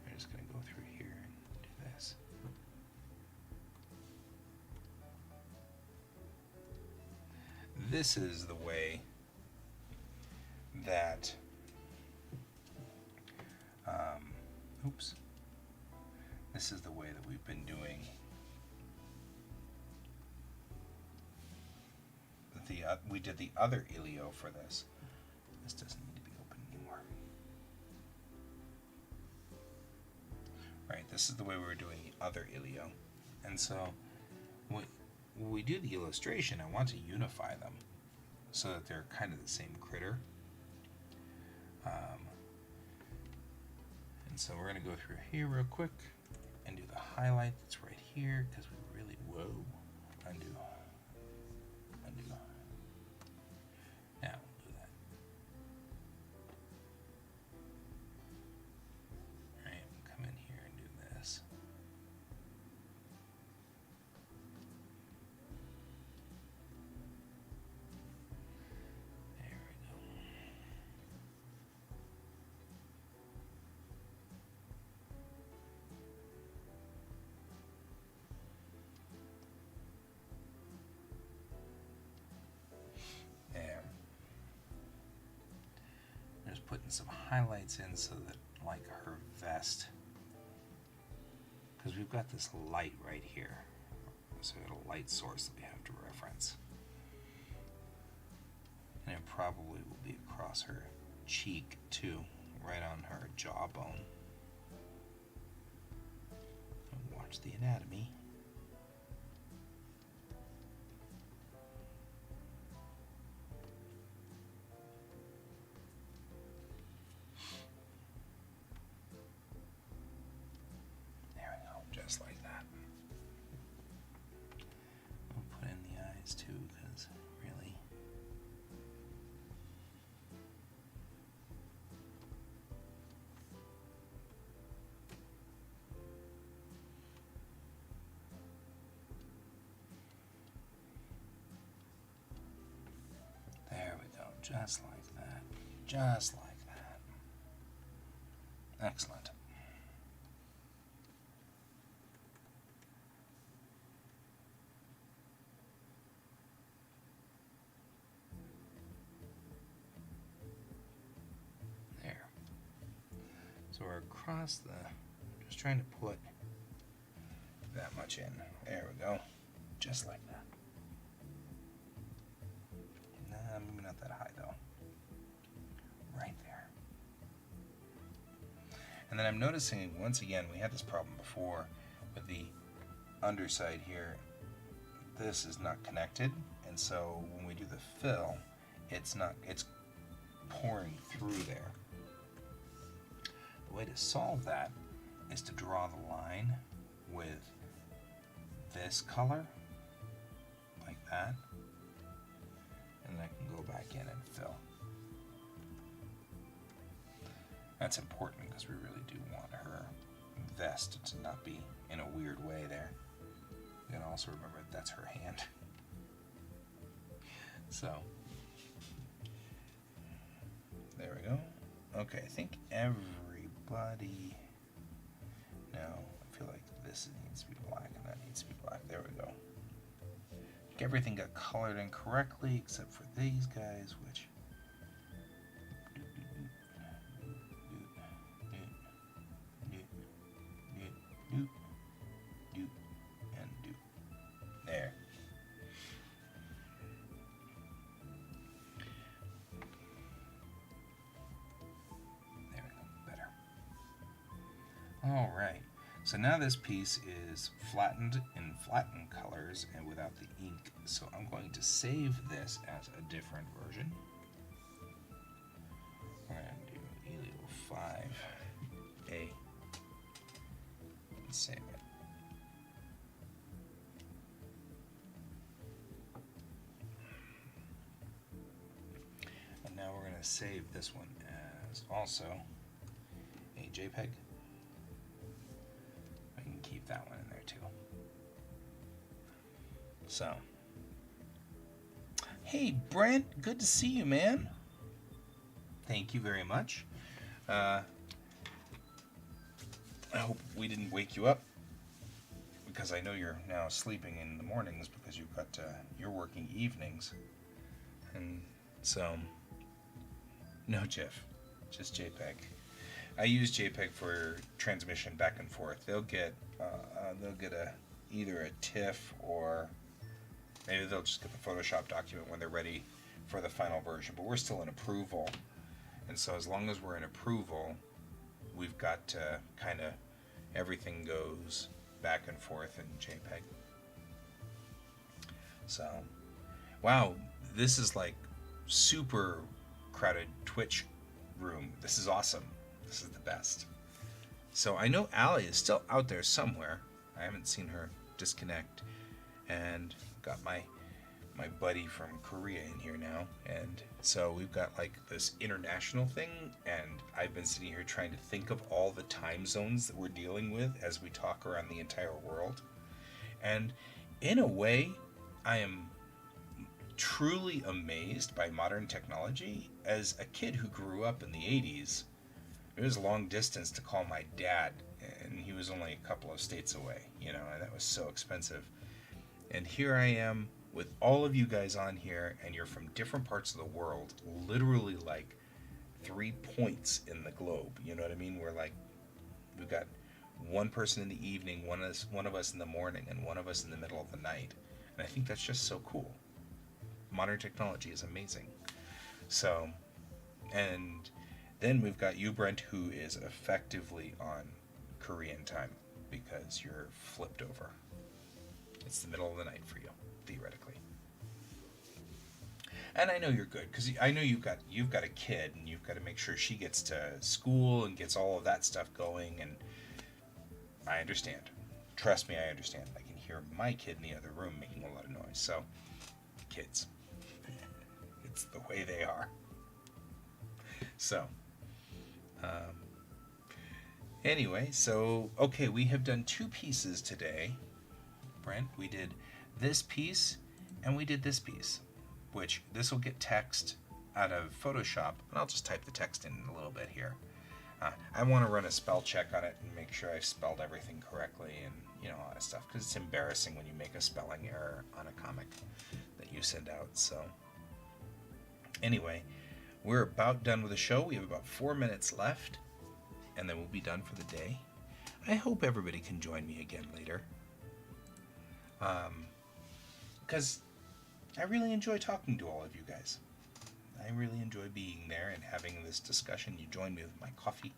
I'm just going to go through here and do this. This is the way that this is the way that we've been doing we did the other ilio for this. This doesn't need to be open anymore. Right, this is the way we were doing the other ilio. And so when we do the illustration, I want to unify them so that they're kind of the same critter. And so we're going to go through here real quick and do the highlight that's right here because we really, undo. Now we'll do that. Alright, we'll come in here and do this. There we go. There. I'm just putting some highlights in so that, like her vest, because we've got this light right here. So we got a light source that we have to reference. And it probably will be across her cheek too, right on her jawbone. And watch the anatomy. There we go, just like that. We'll put in the eyes too, because really. There we go, just like that. Just like that. Excellent. So we're across the, just trying to put that much in. There we go. Just like that. Nah, maybe not that high though. Right there. And then I'm noticing, once again, we had this problem before with the underside here. This is not connected, and so when we do the fill, it's pouring through there. The way to solve that is to draw the line with this color, like that, and then I can go back in and fill. That's important because we really do want her vest to not be in a weird way there. You can also remember that that's her hand. So, there we go. Okay, I think everybody... No, I feel like this needs to be black and that needs to be black. There we go. Everything got colored in correctly except for these guys, which... There. There we go. Better. All right. So now this piece is flattened in flattened colors and without the ink. So I'm going to save this as a different version. We're going to do Elio 5A and save it. And now we're going to save this one as also a JPEG. I can keep that one in there too. So, hey Brent, good to see you, man. Thank you very much. I hope we didn't wake you up, because I know you're now sleeping in the mornings because you've got you're working evenings, and so no GIF, just JPEG. I use JPEG for transmission back and forth. They'll get either a TIFF or maybe they'll just get the Photoshop document when they're ready for the final version. But we're still in approval, and so as long as we're in approval, we've got to kind of everything goes back and forth in JPEG. So, wow, this is like super crowded Twitch room. This is awesome. This is the best. So I know Allie is still out there somewhere. I haven't seen her disconnect. And got my buddy from Korea in here now. And so we've got like this international thing. And I've been sitting here trying to think of all the time zones that we're dealing with as we talk around the entire world. And in a way, I am truly amazed by modern technology. As a kid who grew up in the 80s, it was long distance to call my dad, and he was only a couple of states away, and that was so expensive. And here I am with all of you guys on here, and you're from different parts of the world, literally like 3 points in the globe. You know what I mean? We've got one person in the evening, one of us in the morning, and one of us in the middle of the night. And I think that's just so cool. Modern technology is amazing. So, and then we've got you, Brent, who is effectively on Korean time because you're flipped over. It's the middle of the night for you, theoretically. And I know you're good because I know you've got a kid and you've got to make sure she gets to school and gets all of that stuff going. And I understand. Trust me, I understand. I can hear my kid in the other room making a lot of noise. So, kids, it's the way they are. So. Anyway, so, okay, we have done 2 pieces today, Brent. We did this piece, and we did this piece, which this will get text out of Photoshop, and I'll just type the text in a little bit here. I want to run a spell check on it and make sure I spelled everything correctly and, all that stuff, because it's embarrassing when you make a spelling error on a comic that you send out. So, anyway, we're about done with the show. We have about 4 minutes left. and then we'll be done for the day. I hope everybody can join me again later. Because I really enjoy talking to all of you guys. I really enjoy being there and having this discussion. You join me with my coffee,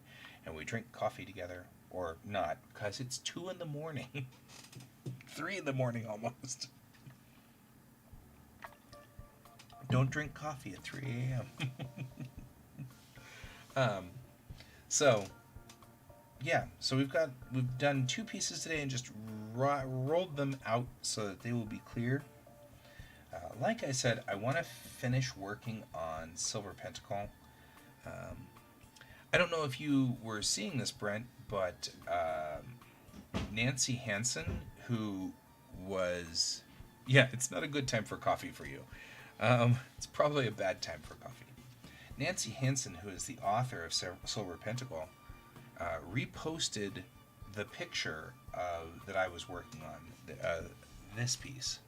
and we drink coffee together. Or not, because it's 2 in the morning. 3 in the morning almost. Don't drink coffee at 3 a.m. So we've done 2 pieces today and just rolled them out so that they will be clear. Like I said, I want to finish working on Silver Pentacle. I don't know if you were seeing this, Brent, but Nancy Hansen, who was... Yeah, it's not a good time for coffee for you. It's probably a bad time for coffee. Nancy Hansen, who is the author of Silver Pentacle, reposted the picture that I was working on, this piece.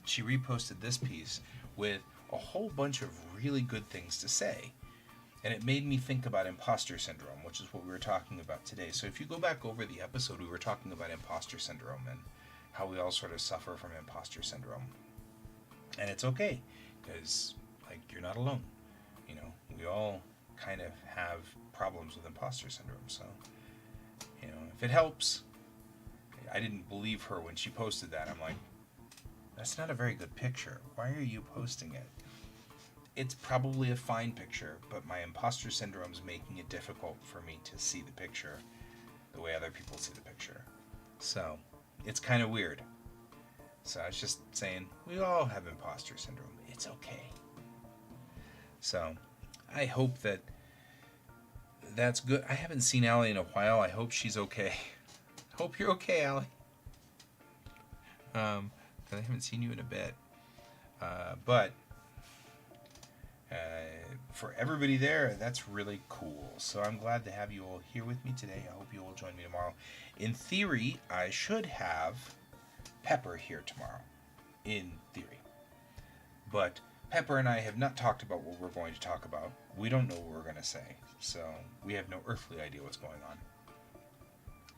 She reposted this piece with a whole bunch of really good things to say. And it made me think about imposter syndrome, which is what we were talking about today. So if you go back over the episode, we were talking about imposter syndrome and how we all sort of suffer from imposter syndrome. And it's okay, because, like, you're not alone. You know, we all kind of have problems with imposter syndrome. So, you know, if it helps, I didn't believe her when she posted that. I'm like, that's not a very good picture. Why are you posting it? It's probably a fine picture, but my imposter syndrome's making it difficult for me to see the picture the way other people see the picture. So, it's kind of weird. So I was just saying, we all have imposter syndrome. It's okay. So, I hope that's good. I haven't seen Allie in a while. I hope she's okay. Hope you're okay, Allie. I haven't seen you in a bit. But for everybody there, that's really cool. So I'm glad to have you all here with me today. I hope you all join me tomorrow. In theory, I should have Pepper here tomorrow. In theory. But Pepper and I have not talked about what we're going to talk about. We don't know what we're going to say. So we have no earthly idea what's going on.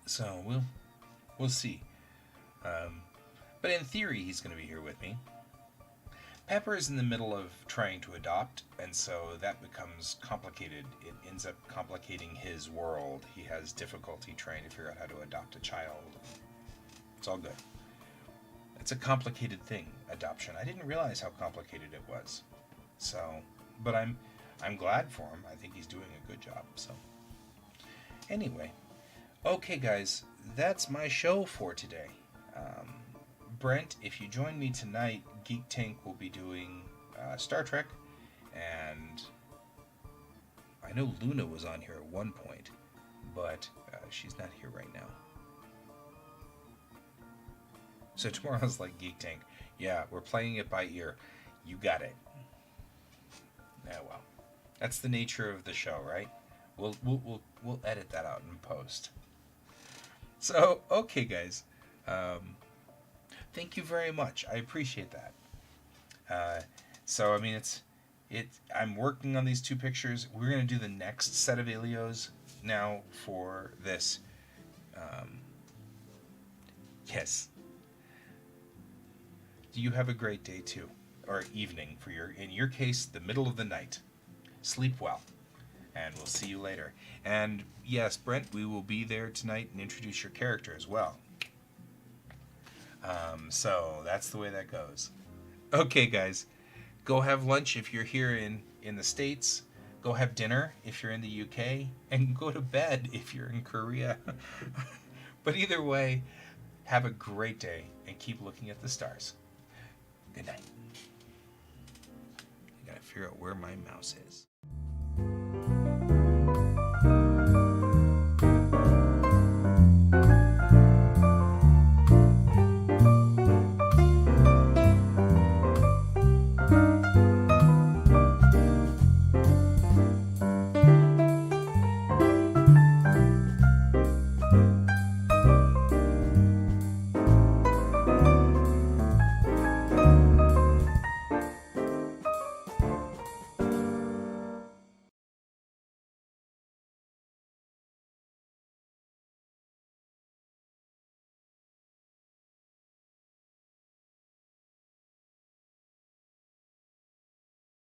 So we'll see. But in theory, he's going to be here with me. Pepper is in the middle of trying to adopt, and so that becomes complicated. It ends up complicating his world. He has difficulty trying to figure out how to adopt a child. It's all good. It's a complicated thing, adoption. I didn't realize how complicated it was. So, but I'm glad for him. I think he's doing a good job. So, anyway, okay, guys, that's my show for today. Brent, if you join me tonight, Geek Tank will be doing Star Trek, and I know Luna was on here at one point, but she's not here right now. So tomorrow's like Geek Tank. Yeah, we're playing it by ear. You got it. Yeah, well, that's the nature of the show, right? We'll edit that out in post. So, okay, guys. Thank you very much. I appreciate that. So, I mean, I'm working on these 2 pictures. We're going to do the next set of Ilios now for this. Yes. You have a great day, too. Or evening, in your case, the middle of the night. Sleep well. And we'll see you later. And, yes, Brent, we will be there tonight and introduce your character as well. So that's the way that goes. Okay, guys, go have lunch if you're here in the States. Go have dinner if you're in the UK, and go to bed if you're in Korea. But either way, have a great day and keep looking at the stars. Good night. I gotta figure out where my mouse is.